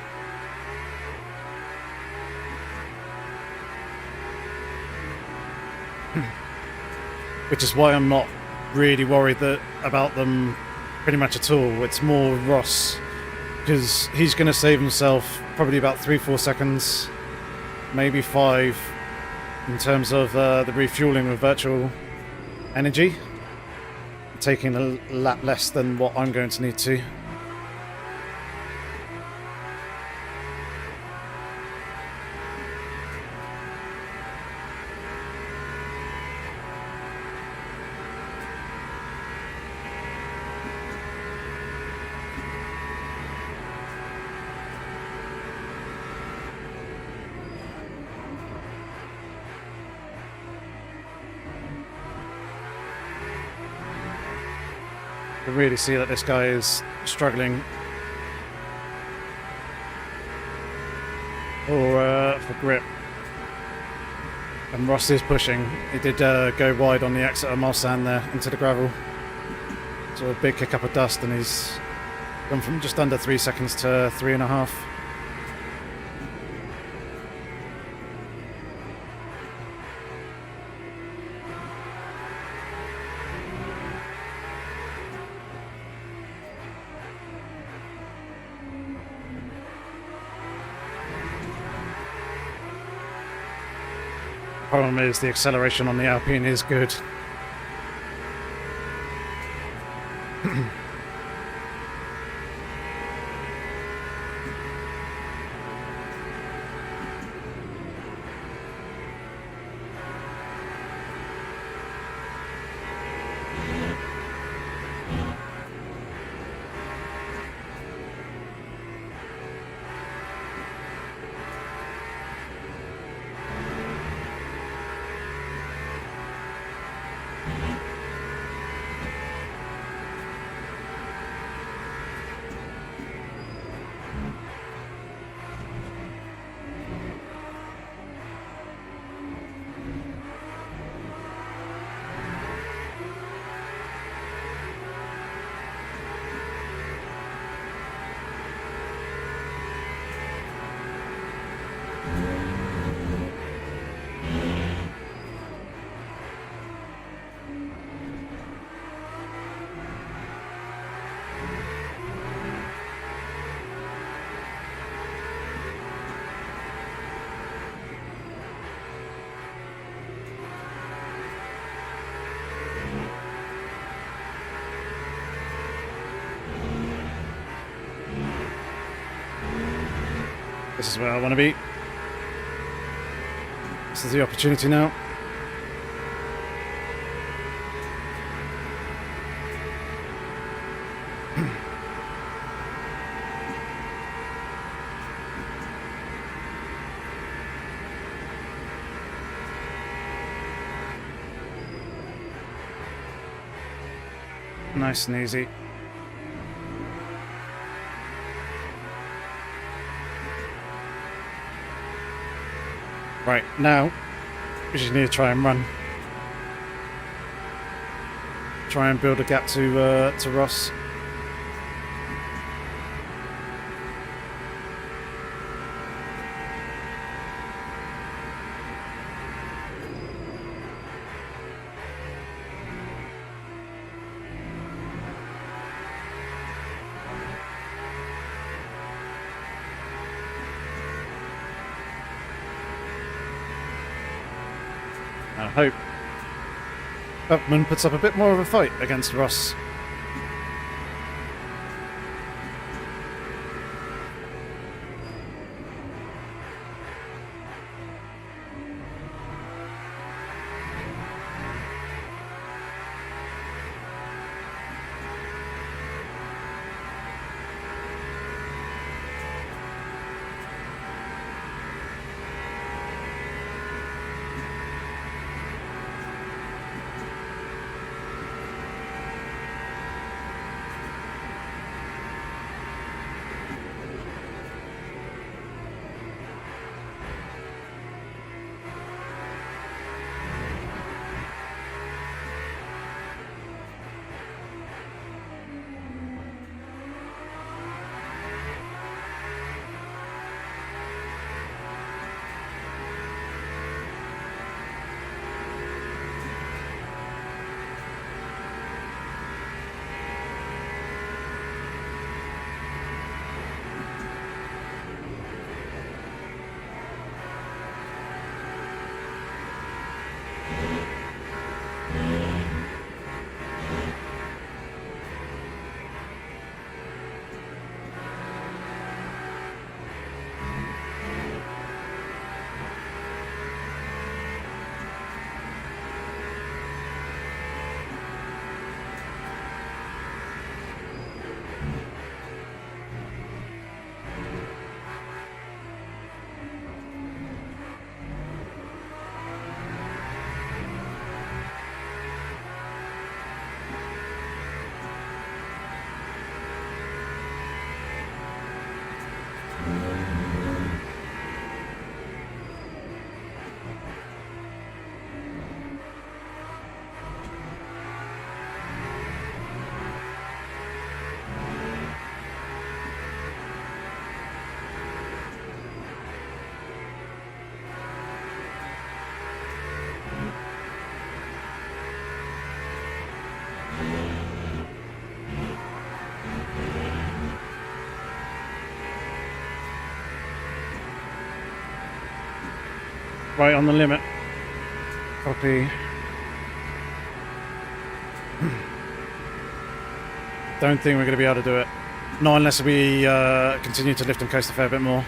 Speaker 1: Which is why I'm not really worried about them pretty much at all. It's more Ross, because he's going to save himself probably about 3-4 seconds, maybe 5, in terms of the refueling with virtual energy, taking a lap less than what I'm going to need to. You really see that this guy is struggling for grip. And Ross is pushing. He did go wide on the exit of Mulsanne there into the gravel. So a big kick up of dust, and he's gone from just under 3 seconds to 3.5. Problem is, the acceleration on the Alpine is good. This is where I want to be. This is the opportunity now. Nice and easy. Right, now we just need to try and run. Try and build a gap to Ross. I hope Upman puts up a bit more of a fight against Ross. Right on the limit. Copy. Don't think we're going to be able to do it. Not unless we continue to lift and coast a fair bit more.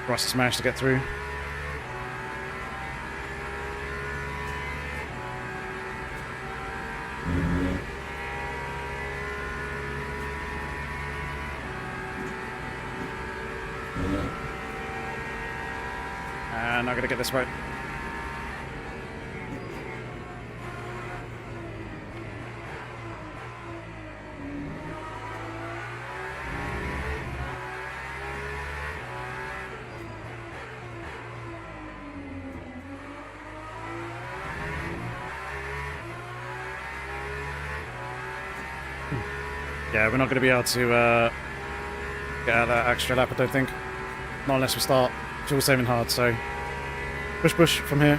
Speaker 1: Ross has managed to get through. And I'm going to get this right. Yeah, we're not going to be able to get out of that extra lap, I don't think. Not unless we start fuel saving hard, so push from here.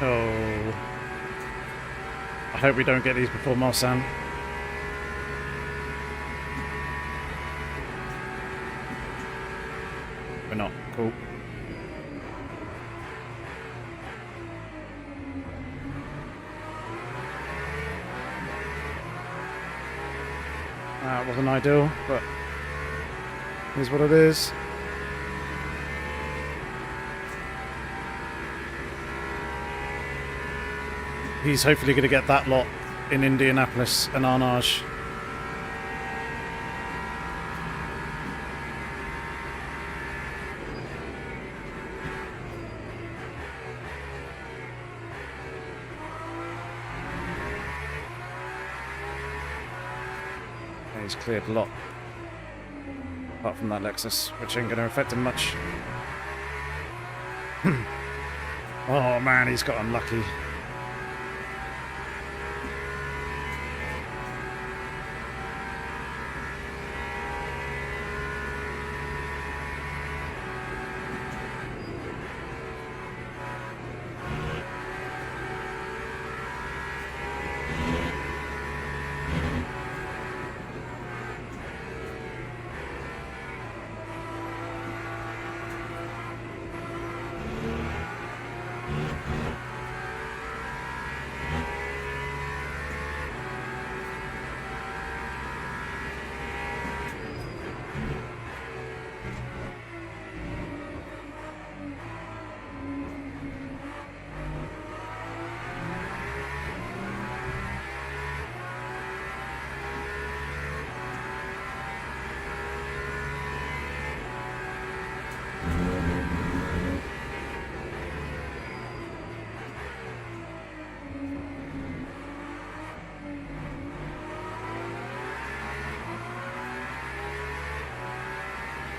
Speaker 1: Oh. I hope we don't get these before Marsan. We're not. Cool. That wasn't ideal, but here's what it is. He's hopefully going to get that lot in Indianapolis and Arnage. he's cleared a lot. Apart from that Lexus, which ain't going to affect him much. Oh man, he's got unlucky.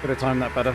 Speaker 1: Could have timed that better.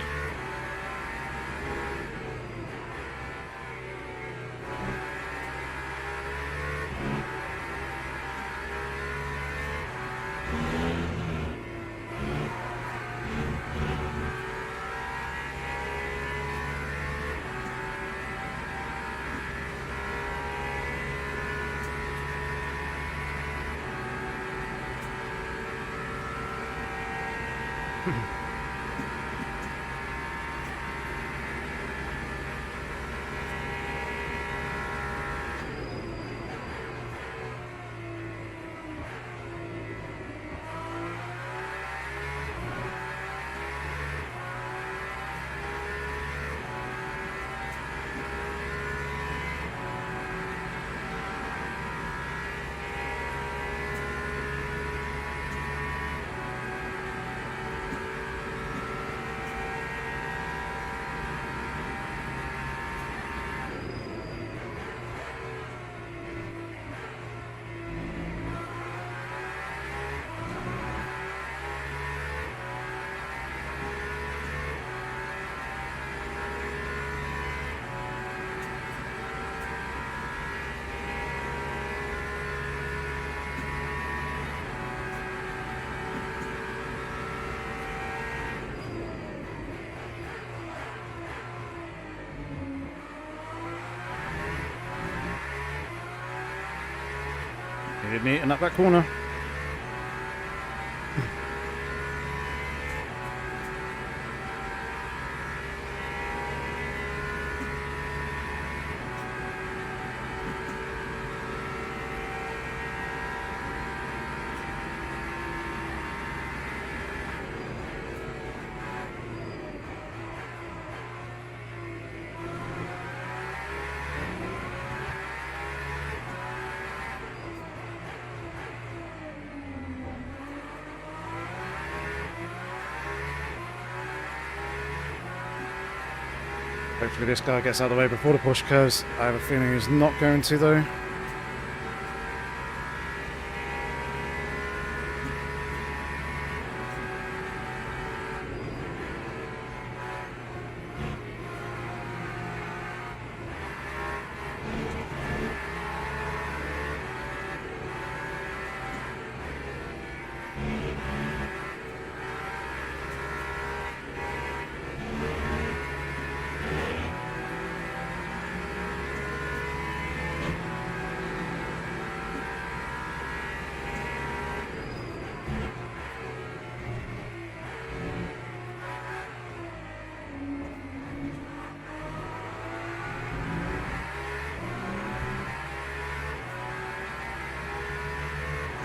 Speaker 1: He didn't eat up that corner. Hopefully this guy gets out of the way before the push curves. I have a feeling he's not going to though.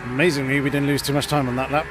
Speaker 1: Amazingly, we didn't lose too much time on that lap.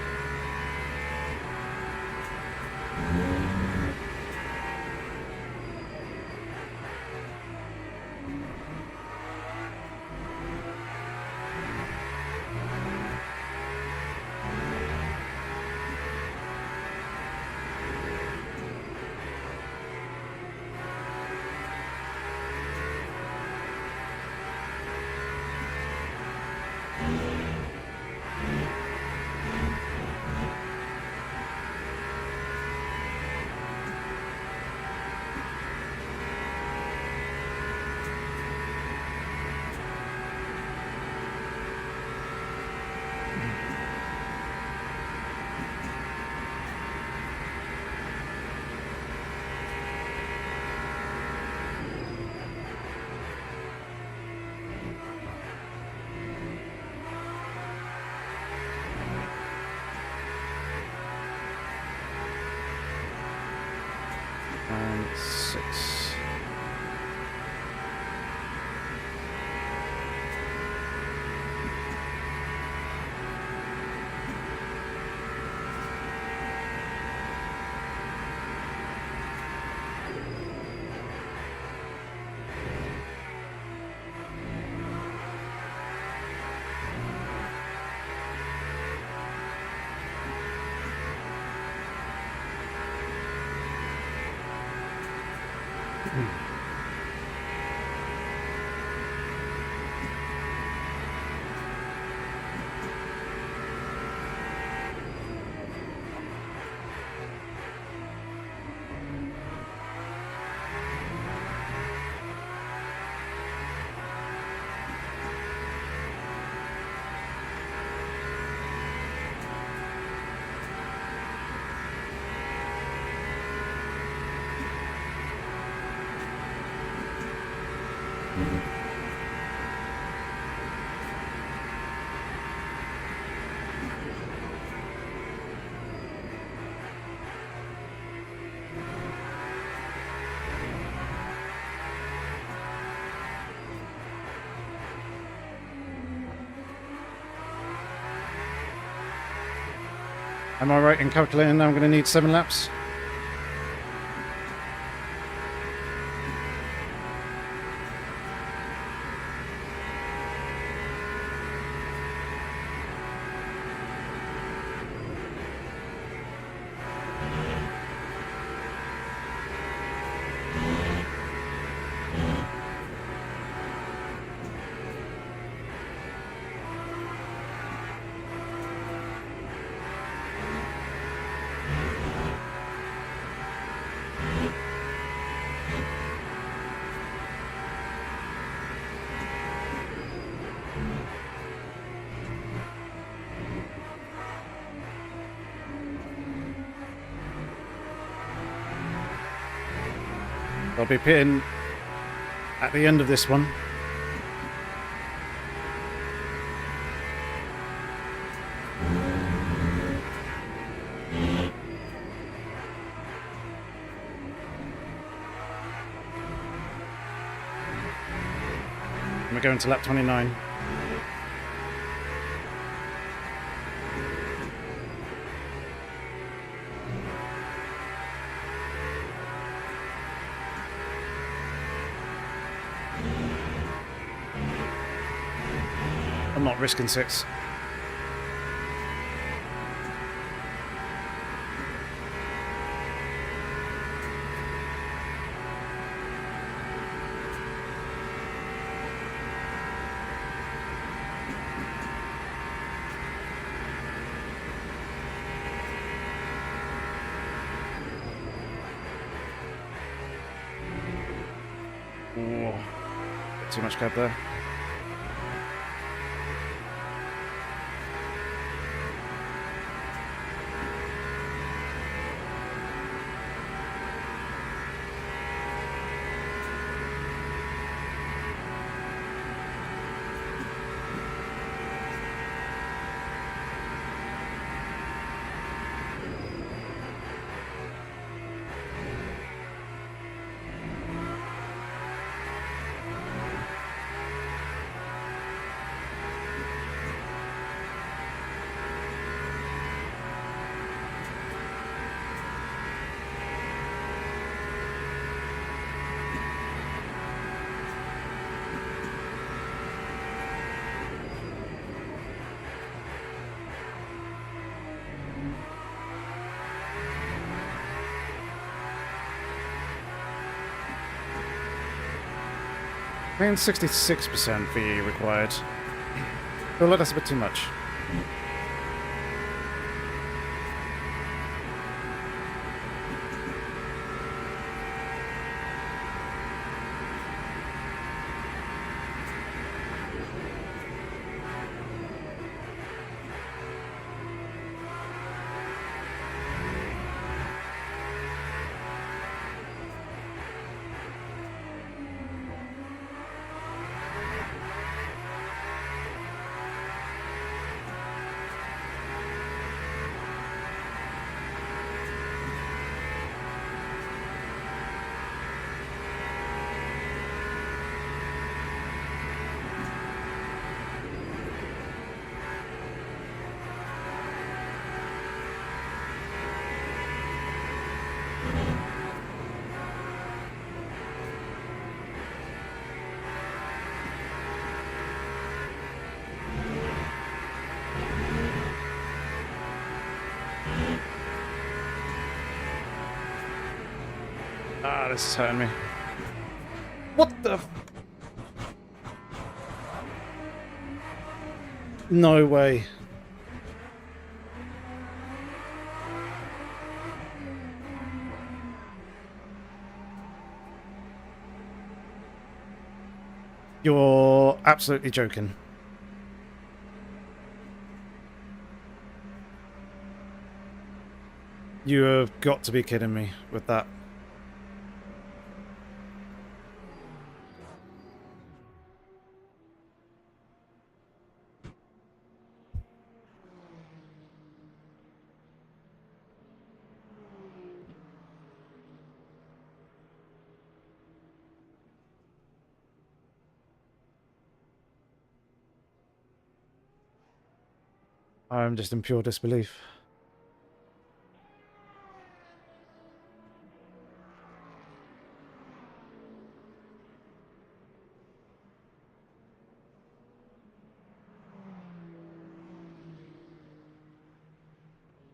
Speaker 1: Am I right in calculating I'm going to need 7 laps? I'll be pitting at the end of this one. We're going to lap 29. I'm not risking 6. Ooh, bit too much cab there. I mean, 66% VE required. I feel like that's a bit too much. Ah, this is hurting me. What the f- No way. You're absolutely joking. You have got to be kidding me with that. I'm just in pure disbelief.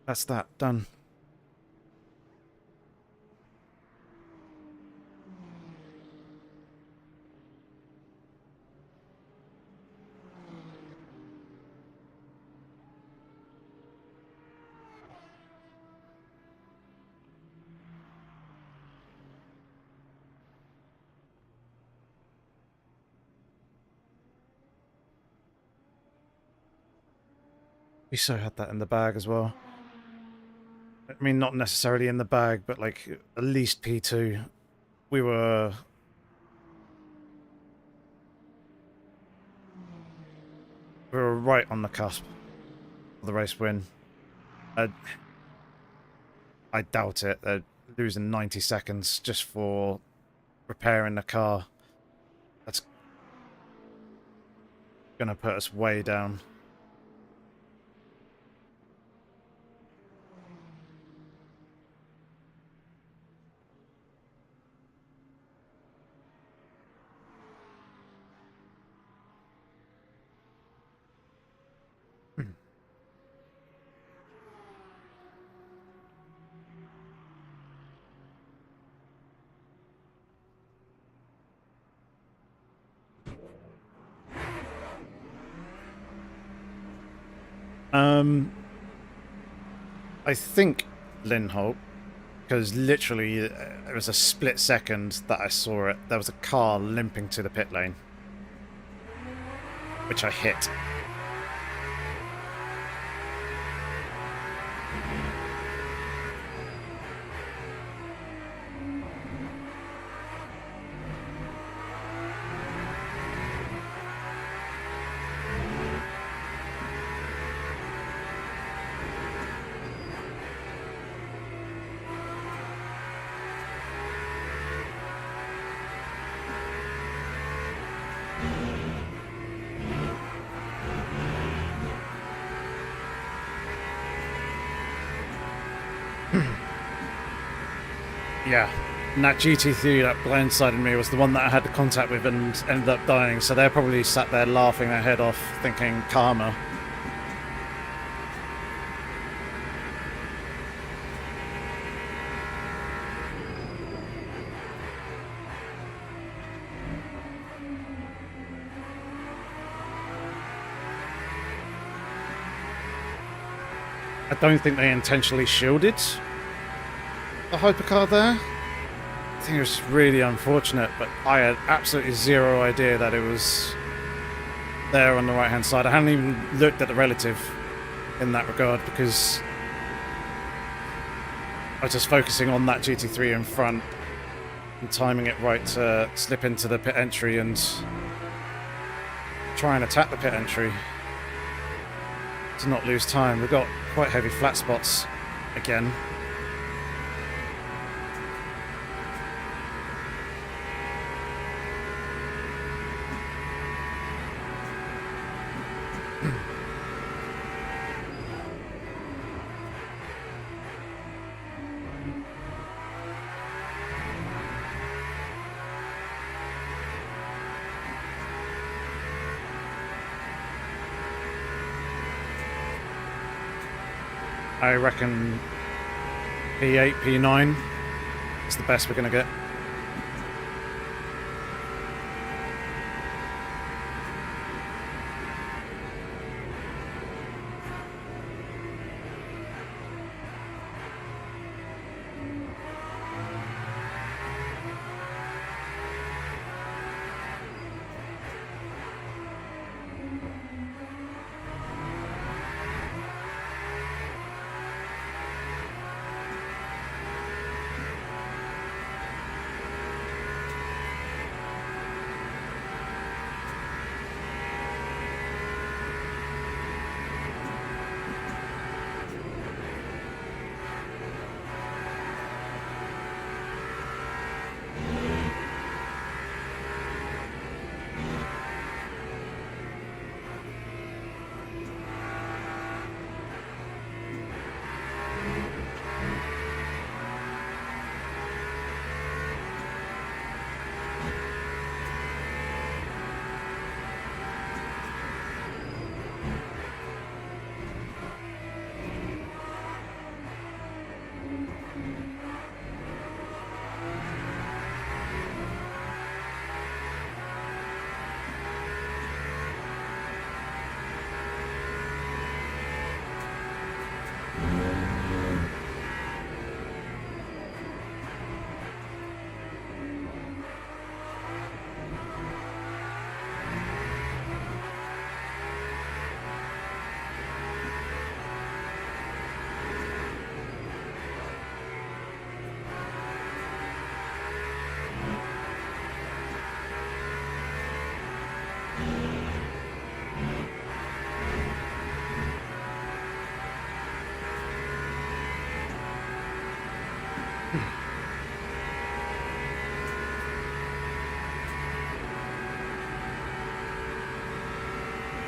Speaker 1: That's that. Done. We so had that in the bag as well. I mean, not necessarily in the bag, but like at least P2. We were right on the cusp of the race win. I doubt it. They're losing 90 seconds just for repairing the car. That's gonna put us way down. I think Lindholt, because literally it was a split second that I saw it. There was a car limping to the pit lane, which I hit. Yeah, and that GT3 that blindsided me was the one that I had the contact with and ended up dying, so they're probably sat there laughing their head off, thinking karma. I don't think they intentionally shielded the hypercar there. I think it was really unfortunate, but I had absolutely zero idea that it was there on the right hand side. I hadn't even looked at the relative in that regard because I was just focusing on that GT3 in front and timing it right to slip into the pit entry and try and attack the pit entry to not lose time. We've got quite heavy flat spots again. I reckon P8, P9 is the best we're going to get.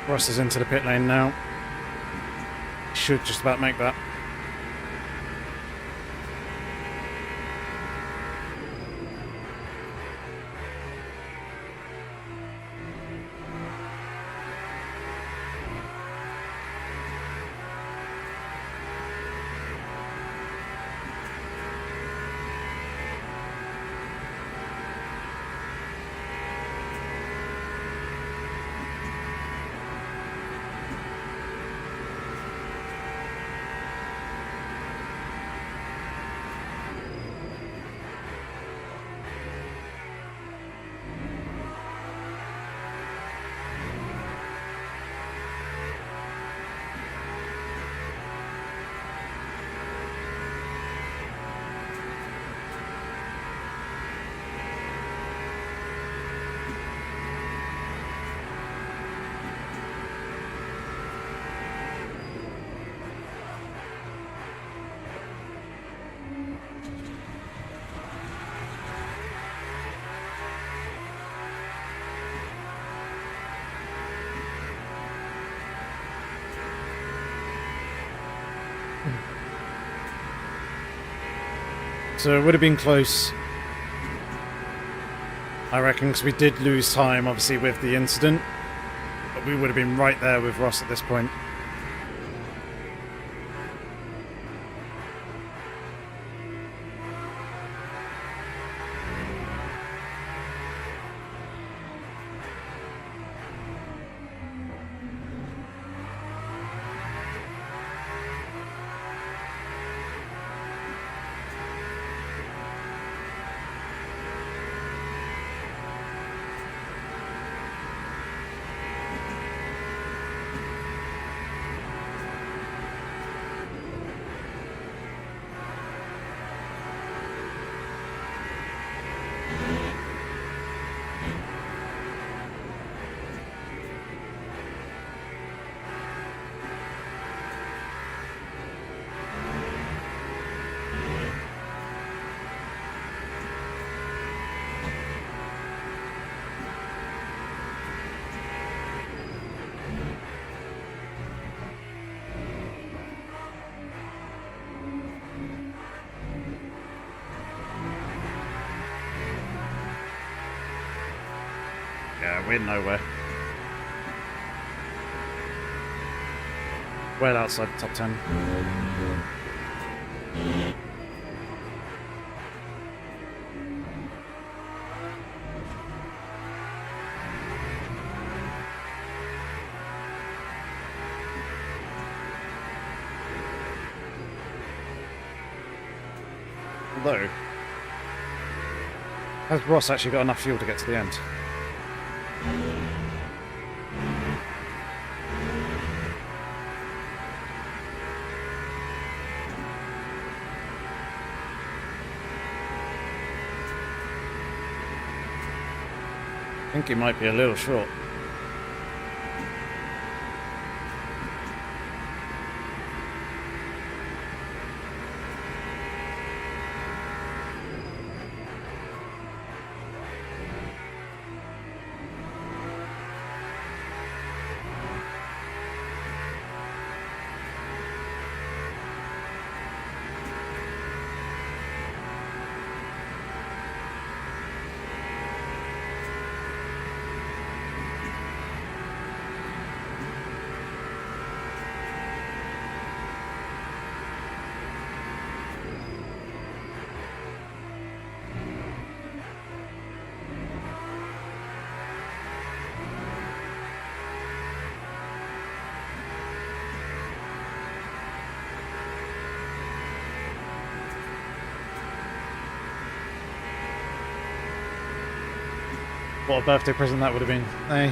Speaker 1: Ross is into the pit lane now. Should just about make that. So it would have been close, I reckon, because we did lose time, obviously, with the incident. But we would have been right there with Ross at this point. Yeah, we're nowhere. Well outside the top 10. Although, has Ross actually got enough fuel to get to the end? I think he might be a little short. What a birthday present that would have been. Hey.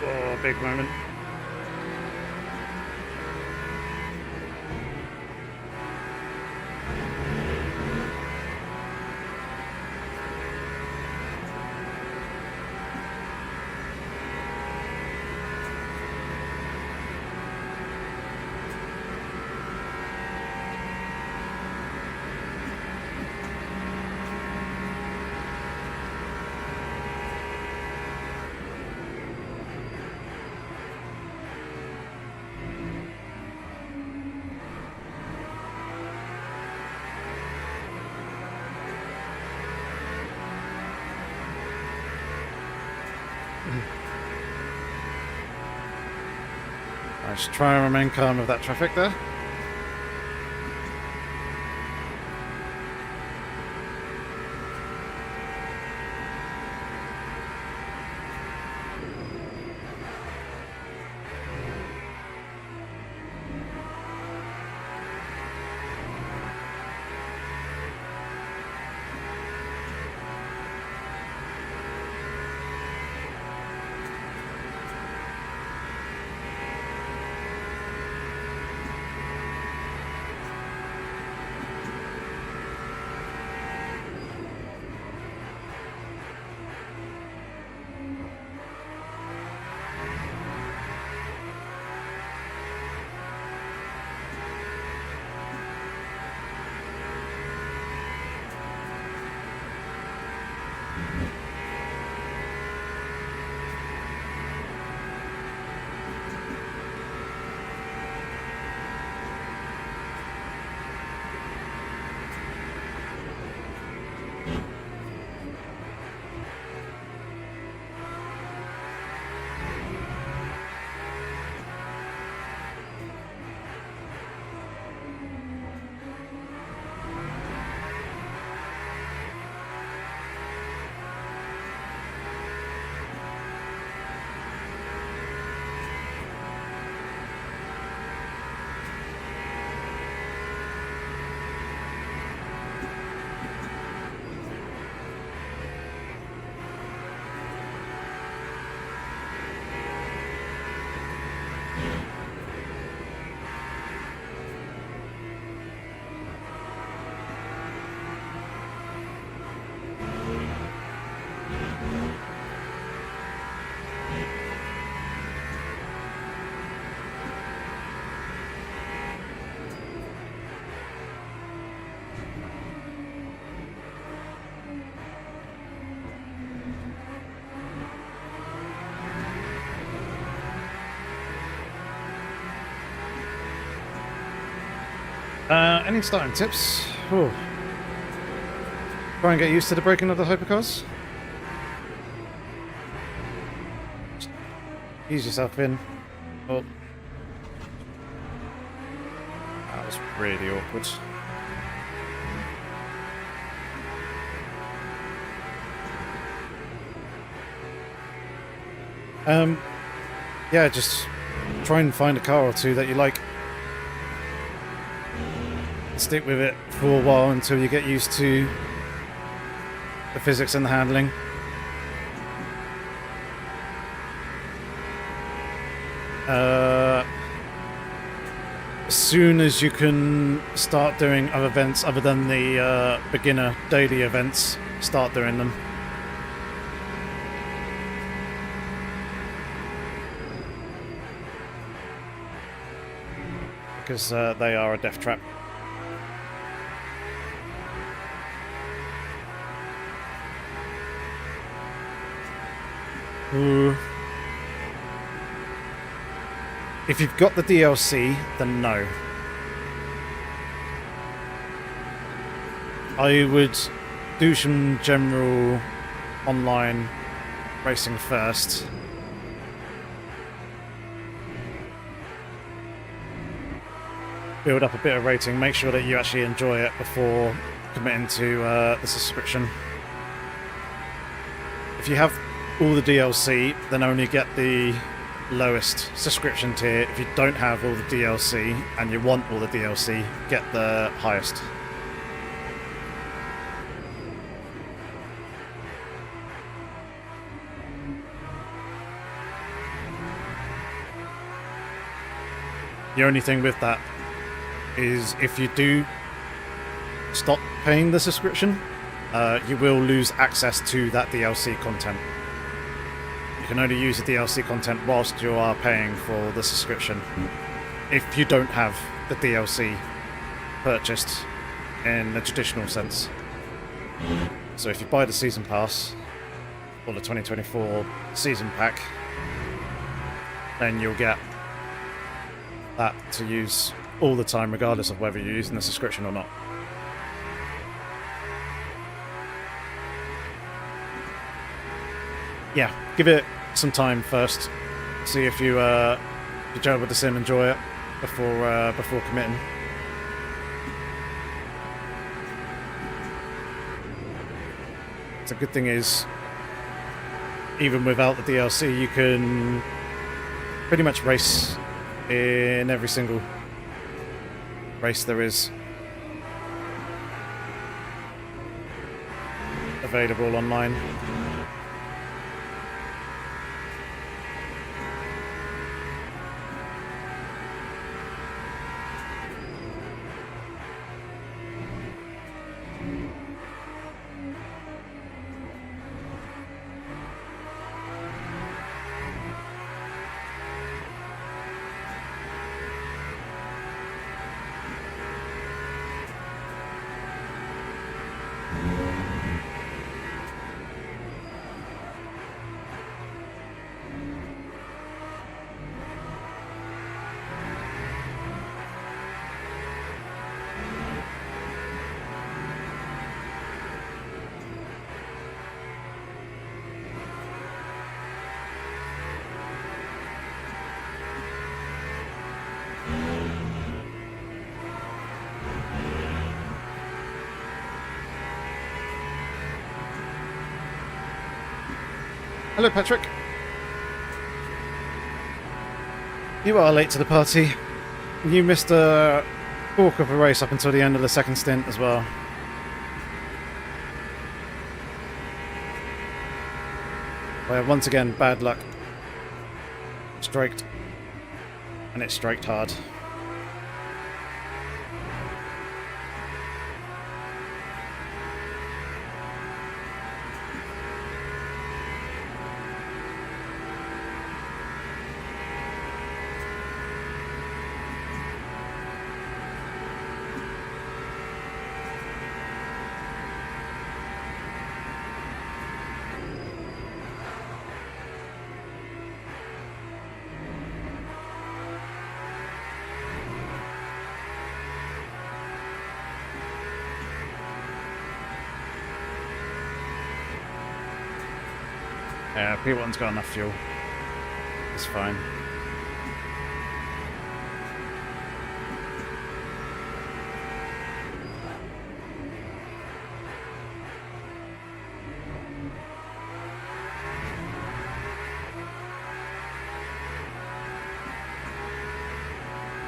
Speaker 1: Oh, big moment. I should try and remain calm with that traffic there. Any starting tips? Ooh. Try and get used to the braking of the hypercars. Just ease yourself in. Oh. That was really awkward. Yeah, just try and find a car or two that you like. stick with it for a while until you get used to the physics and the handling. As soon as you can start doing other events other than the beginner daily events, start doing them. Because they are a death trap. Ooh. If you've got the DLC, then no. I would do some general online racing first. Build up a bit of rating, make sure that you actually enjoy it before committing to the subscription. If you have all the DLC, then only get the lowest subscription tier. If you don't have all the DLC and you want all the DLC, get the highest. The only thing with that is if you do stop paying the subscription, you will lose access to that DLC content. You can only use the DLC content whilst you are paying for the subscription. If you don't have the DLC purchased in the traditional sense. So if you buy the season pass or the 2024 season pack, then you'll get that to use all the time, regardless of whether you're using the subscription or not. Yeah, give it some time first. See if you gel with the sim, enjoy it before committing. The good thing is, even without the DLC, you can pretty much race in every single race there is available online. Hello, Patrick. You are late to the party. You missed a bulk of a race up until the end of the second stint as well. Well, once again, bad luck. Straked. And it straked hard. Yeah, P1's got enough fuel. It's fine.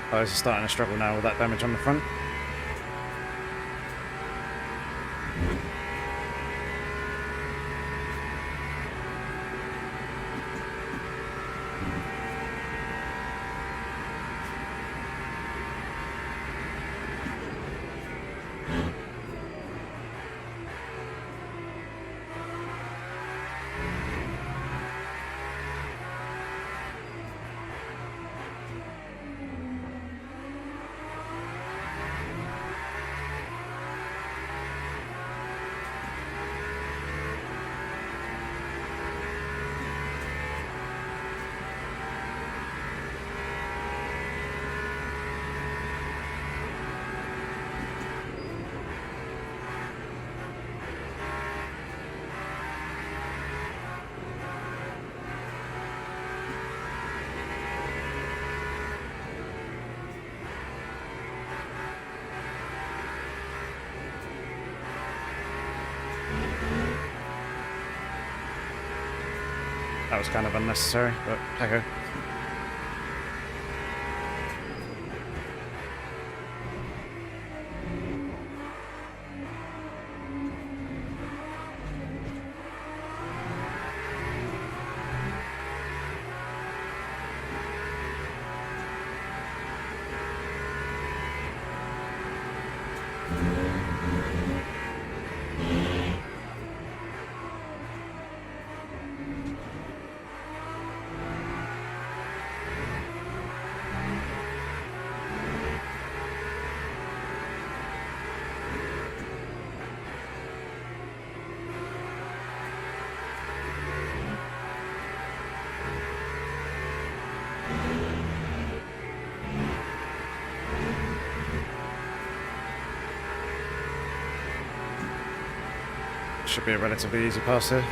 Speaker 1: Guys are starting to struggle now with that damage on the front. That was kind of unnecessary, but hey-ho. Should be a relatively easy pass here.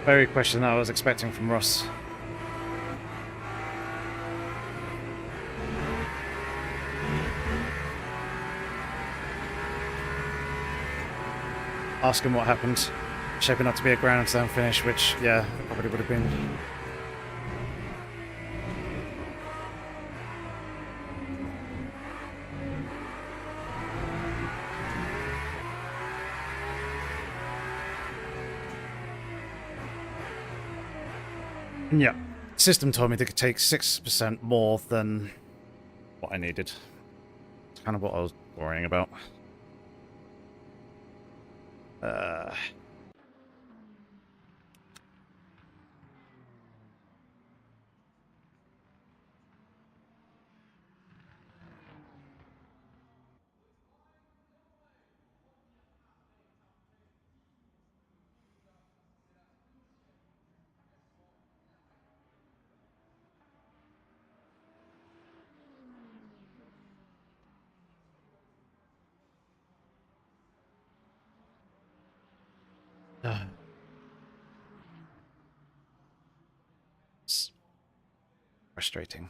Speaker 1: Very question that I was expecting from Ross. Ask him what happened. Shaping up to be a grandstand finish, which, yeah, it probably would have been. Yeah, system told me to take 6% more than what I needed. It's kind of what I was worrying about. It's frustrating.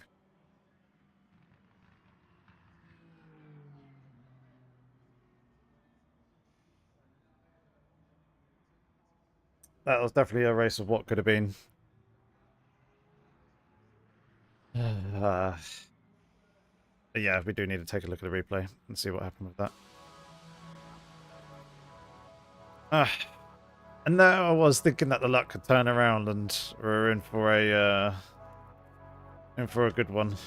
Speaker 1: That was definitely a race of what could have been. But yeah, we do need to take a look at the replay and see what happened with that. And now I was thinking that the luck could turn around and we're in for a good one.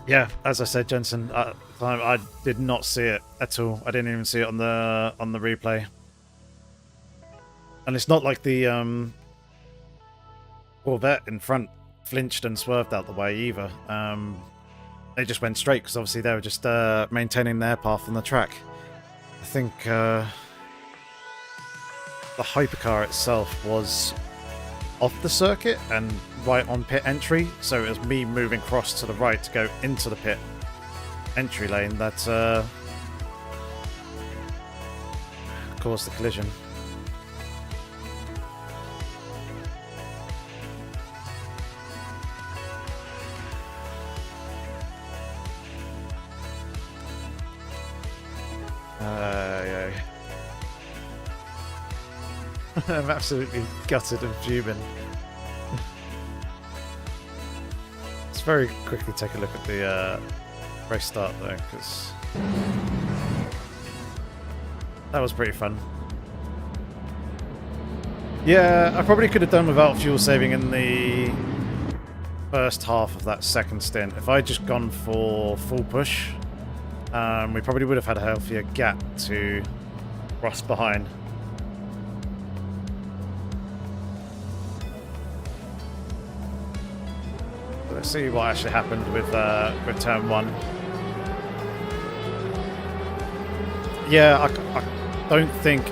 Speaker 1: Yeah, as I said, Jensen, at the time I did not see it at all. I didn't even see it on the replay. And it's not like the Corvette in front flinched and swerved out the way either. They just went straight because obviously they were just maintaining their path on the track. I think the hypercar itself was off the circuit and right on pit entry, so it was me moving across to the right to go into the pit entry lane that caused the collision. Yeah. I'm absolutely gutted and fuming. Let's very quickly take a look at the race start though, because that was pretty fun. Yeah, I probably could have done without fuel saving in the first half of that second stint. If I'd just gone for full push, we probably would have had a healthier gap to rust behind. Let's see what actually happened with turn one. Yeah, I don't think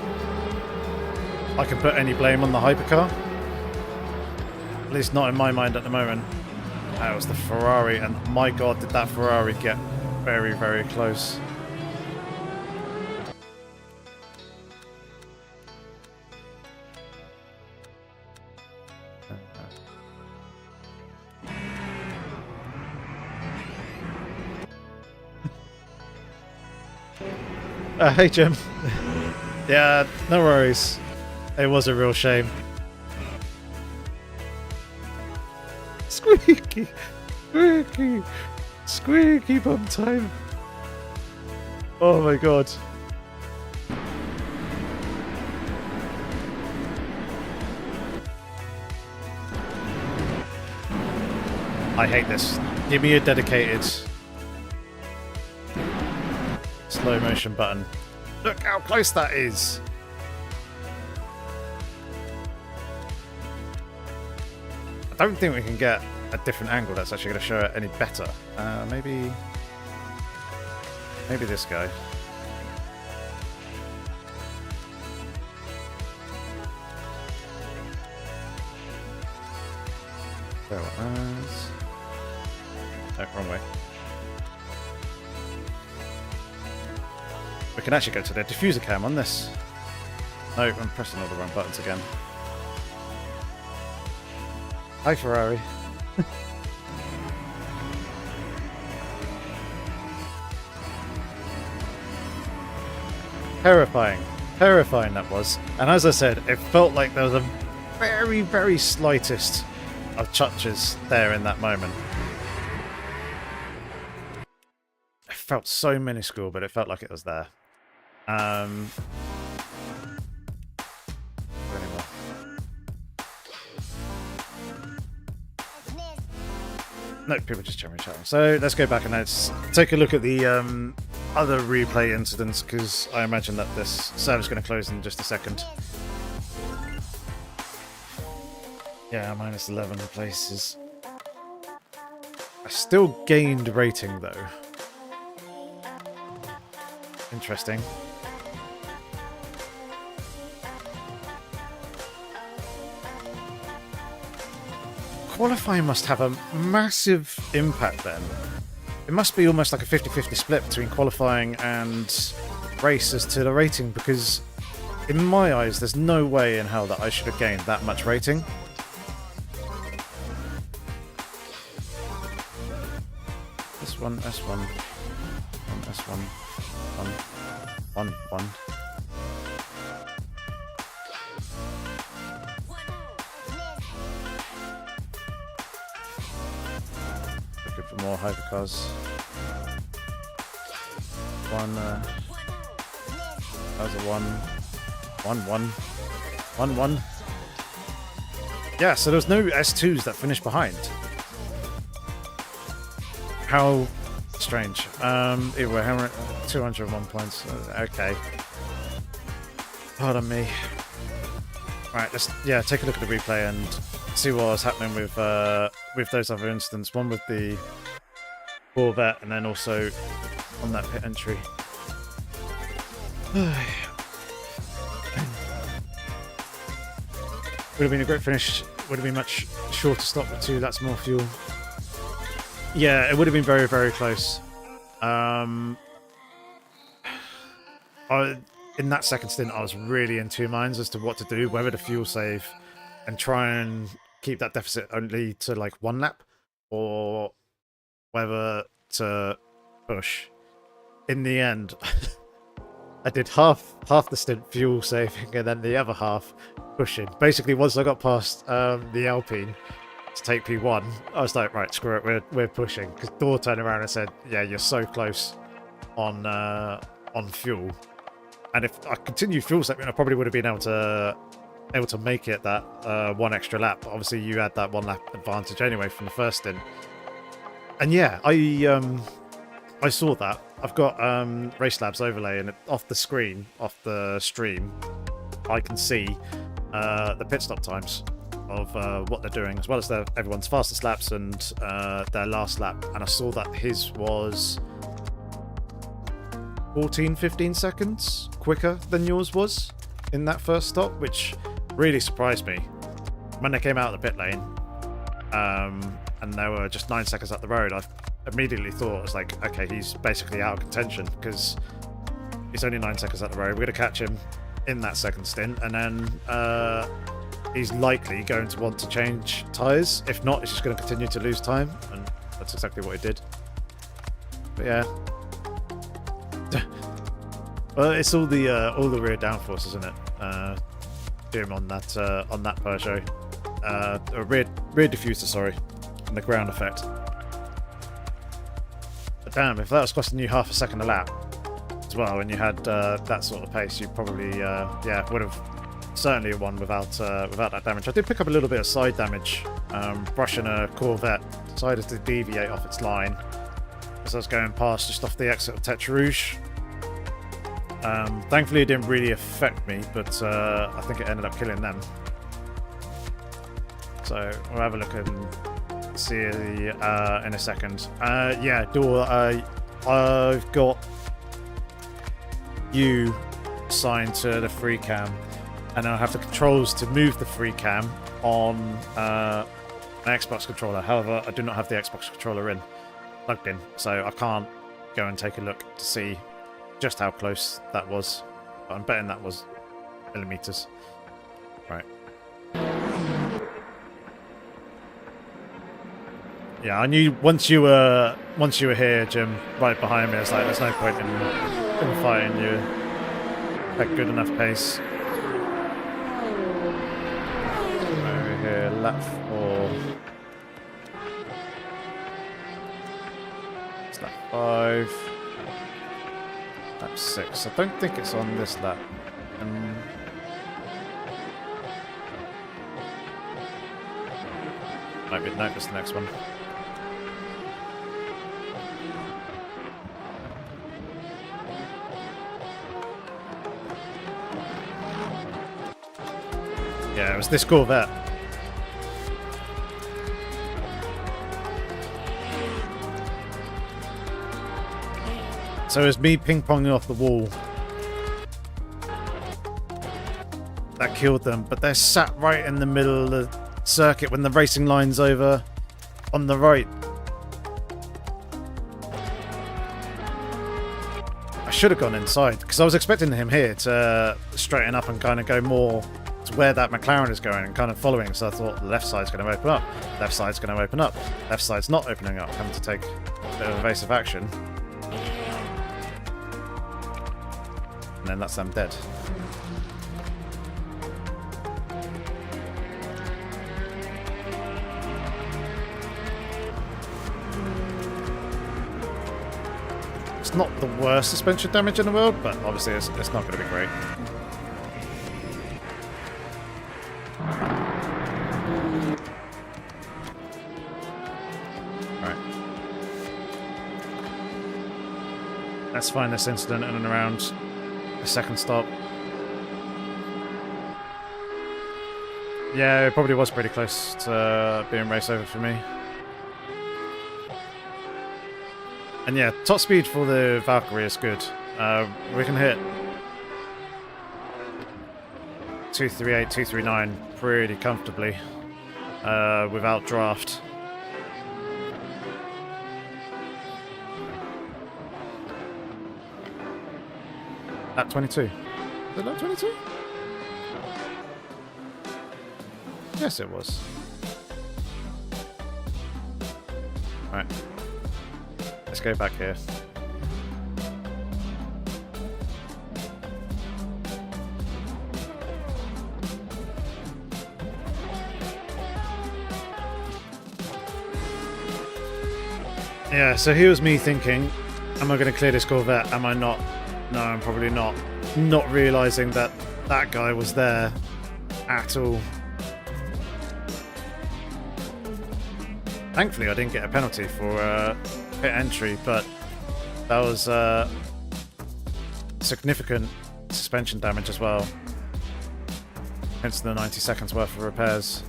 Speaker 1: I can put any blame on the hypercar. At least not in my mind at the moment. That was the Ferrari, and my god, did that Ferrari get very, very close. Hey Jim. Yeah, no worries. It was a real shame. Squeaky, squeaky, squeaky bum time. Oh my god. I hate this. Give me a dedicated slow motion button. Look how close that is. I don't think we can get a different angle that's actually going to show it any better. Maybe this guy. There it is. No, wrong way. We can actually go to the diffuser cam on this. No, I'm pressing all the wrong buttons again. Hi, Ferrari. Terrifying. Terrifying that was. And as I said, it felt like there was a very, very slightest of touches there in that moment. It felt so minuscule, but it felt like it was there. No, people just generally chatting. So let's go back and let's take a look at the other replay incidents, because I imagine that this server's going to close in just a second. Yeah, minus 11 places. I still gained rating though. Interesting. Qualifying must have a massive impact then. It must be almost like a 50-50 split between qualifying and race as to the rating, because in my eyes there's no way in hell that I should have gained that much rating. S1, S1, S1, 1, 1. Looking for more hypercars. One, that was a 1, 1, 1, 1. Yeah, so there was no S2s that finished behind. How strange. Anyway, 201 points. Okay. Pardon me. Right, let's take a look at the replay and see what was happening with those other incidents. One with the Corvette, and then also on that pit entry. Would have been a great finish. Would have been much shorter stop with 2 laps more fuel. Yeah, it would have been very, very close. In that second stint, I was really in two minds as to what to do, whether to fuel save and try and keep that deficit only to like 1 lap, or whether to push. In the end, I did half the stint fuel saving and then the other half pushing. Basically, once I got past the Alpine to take P1, I was like, right, screw it, we're pushing. Because Dor turned around and said, yeah, you're so close on fuel. And if I continued fuel saving, I probably would have been able to make it that 1 extra lap. But obviously, you had that 1 lap advantage anyway from the first stint. And yeah, I saw that. I've got Race Labs overlay, and off the screen, off the stream, I can see the pit stop times of what they're doing, as well as everyone's fastest laps and their last lap. And I saw that his was 14-15 seconds quicker than yours was in that first stop, which really surprised me. When they came out of the pit lane and they were just 9 seconds up the road, I immediately thought, I was like, okay, he's basically out of contention because he's only 9 seconds up the road. We're going to catch him in that second stint, and then he's likely going to want to change tyres. If not, he's just going to continue to lose time, and that's exactly what he did. But yeah. Well, it's all the rear downforce, isn't it? Doom on that Peugeot, rear diffuser, sorry, and the ground effect. But damn, if that was costing you half a second a lap as well, and you had that sort of pace, you probably would have certainly won without that damage. I did pick up a little bit of side damage, brushing a Corvette, decided to deviate off its line as I was going past just off the exit of Tete Rouge. Thankfully it didn't really affect me, but I think it ended up killing them. So we'll have a look and see in a second. Yeah, Dor, I've got you assigned to the free cam, and I have the controls to move the free cam on an Xbox controller. However, I do not have the Xbox controller plugged in, so I can't go and take a look to see just how close that was. But I'm betting that was millimeters. Right. Yeah, I knew once you were here, Jim, right behind me, it's like there's no point in fighting you. at good enough pace. Over here, lap 4. It's lap 5. Lap 6. I don't think it's on this lap. Might be no, it's the next one. Yeah, it was this Corvette. So it was me ping-ponging off the wall that killed them, but they're sat right in the middle of the circuit when the racing line's over on the right. I should have gone inside because I was expecting him here to straighten up and kind of go more to where that McLaren is going and kind of following. So I thought the left side's going to open up, left side's going to open up, left side's not opening up. Having to take a bit of evasive action, and then that's them dead. It's not the worst suspension damage in the world, but obviously it's not going to be great. Alright. Let's find this incident in and around the second stop. Yeah, it probably was pretty close to being race over for me. And yeah, top speed for the Valkyrie is good. We can hit 238, 239 pretty comfortably without draft. Lap 22. Is it lap 22? Yes, it was. Alright. Let's go back here. Yeah, so here was me thinking, am I going to clear this Corvette? Am I not? No, I'm probably not. Not realising that that guy was there at all. Thankfully, I didn't get a penalty for pit entry, but that was significant suspension damage as well. Hence the 90 seconds worth of repairs.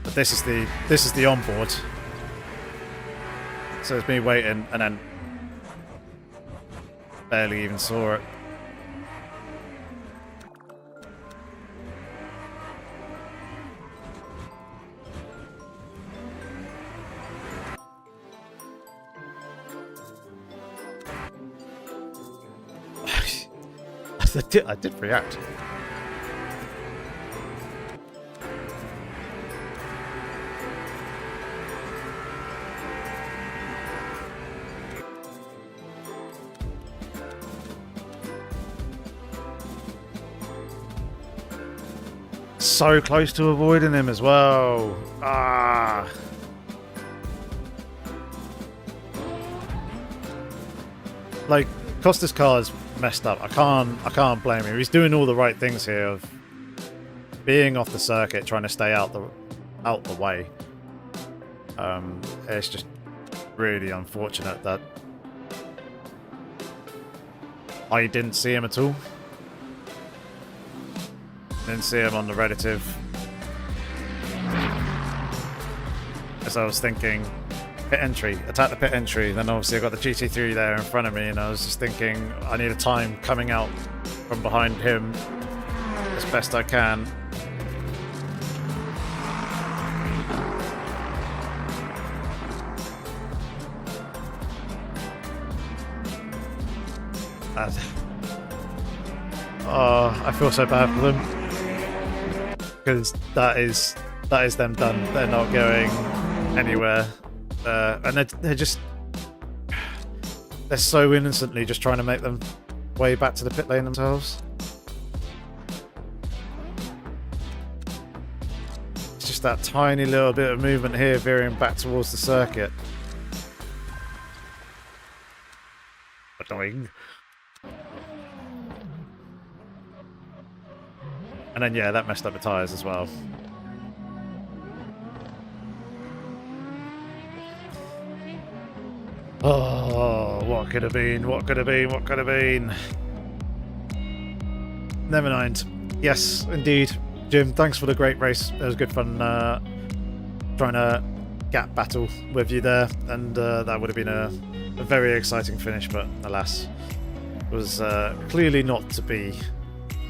Speaker 1: But this is the onboard. So it's me waiting and then barely even saw it. I did react. So close to avoiding him as well. Ah. Like, Costa's car is messed up. I can't blame him. He's doing all the right things here of being off the circuit, trying to stay out the way. It's just really unfortunate that I didn't see him at all. Didn't see him on the relative. As I was thinking, pit entry, attack the pit entry. Then obviously I got the GT3 there in front of me, and I was just thinking I need a time coming out from behind him as best I can. Oh, I feel so bad for them. Because that is them done. They're not going anywhere, and they're just they're so innocently just trying to make them way back to the pit lane themselves. It's just that tiny little bit of movement here veering back towards the circuit. Annoying. And then, yeah, that messed up the tyres as well. Oh, what could have been? What could have been? What could have been? Never mind. Yes, indeed. Jim, thanks for the great race. It was good fun trying to gap battle with you there. And that would have been a very exciting finish, but alas, it was clearly not to be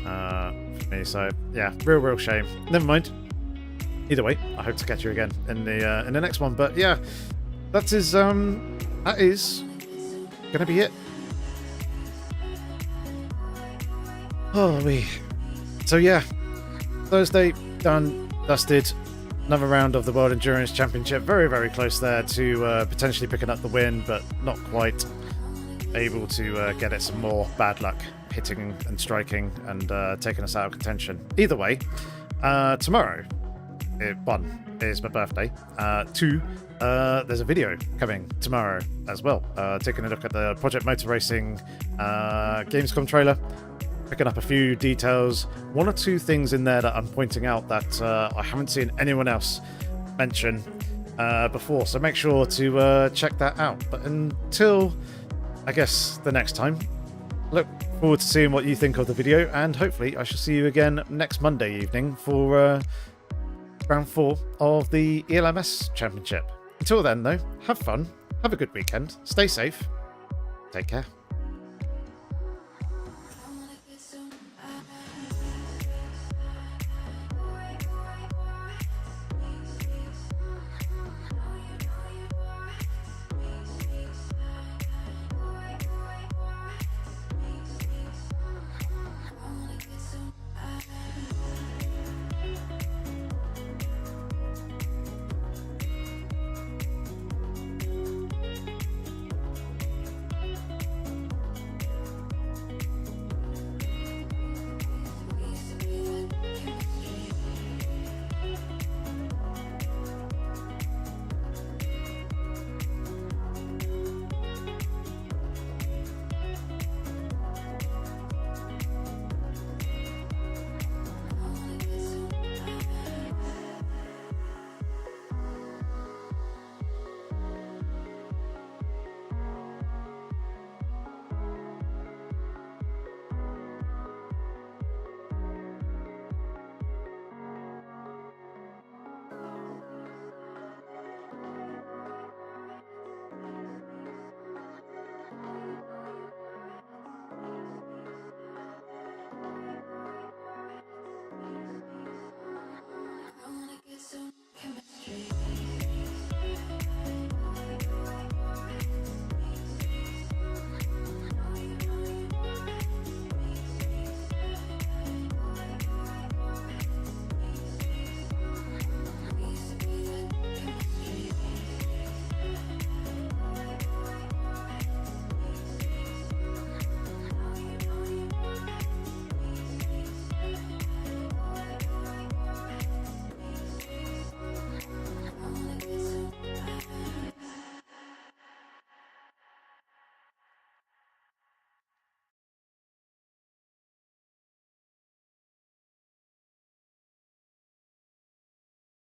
Speaker 1: for me. So, yeah, real shame. Never mind. Either way, I hope to catch you again in the next one. But yeah, that is gonna be it. Oh, so yeah, Thursday done, dusted. Another round of the World Endurance Championship. Very close there to potentially picking up the win, but not quite able to get it. Some more bad luck hitting and striking and taking us out of contention. Either way, tomorrow, 1 is my birthday. 2, there's a video coming tomorrow as well. Taking a look at the Project Motor Racing Gamescom trailer. Picking up a few details. 1 or 2 things in there that I'm pointing out that I haven't seen anyone else mention before. So make sure to check that out. But until, I guess, the next time, look forward to seeing what you think of the video. And hopefully I shall see you again next Monday evening for round 4 of the ELMS Championship. Until then, though, have fun, have a good weekend, stay safe, take care.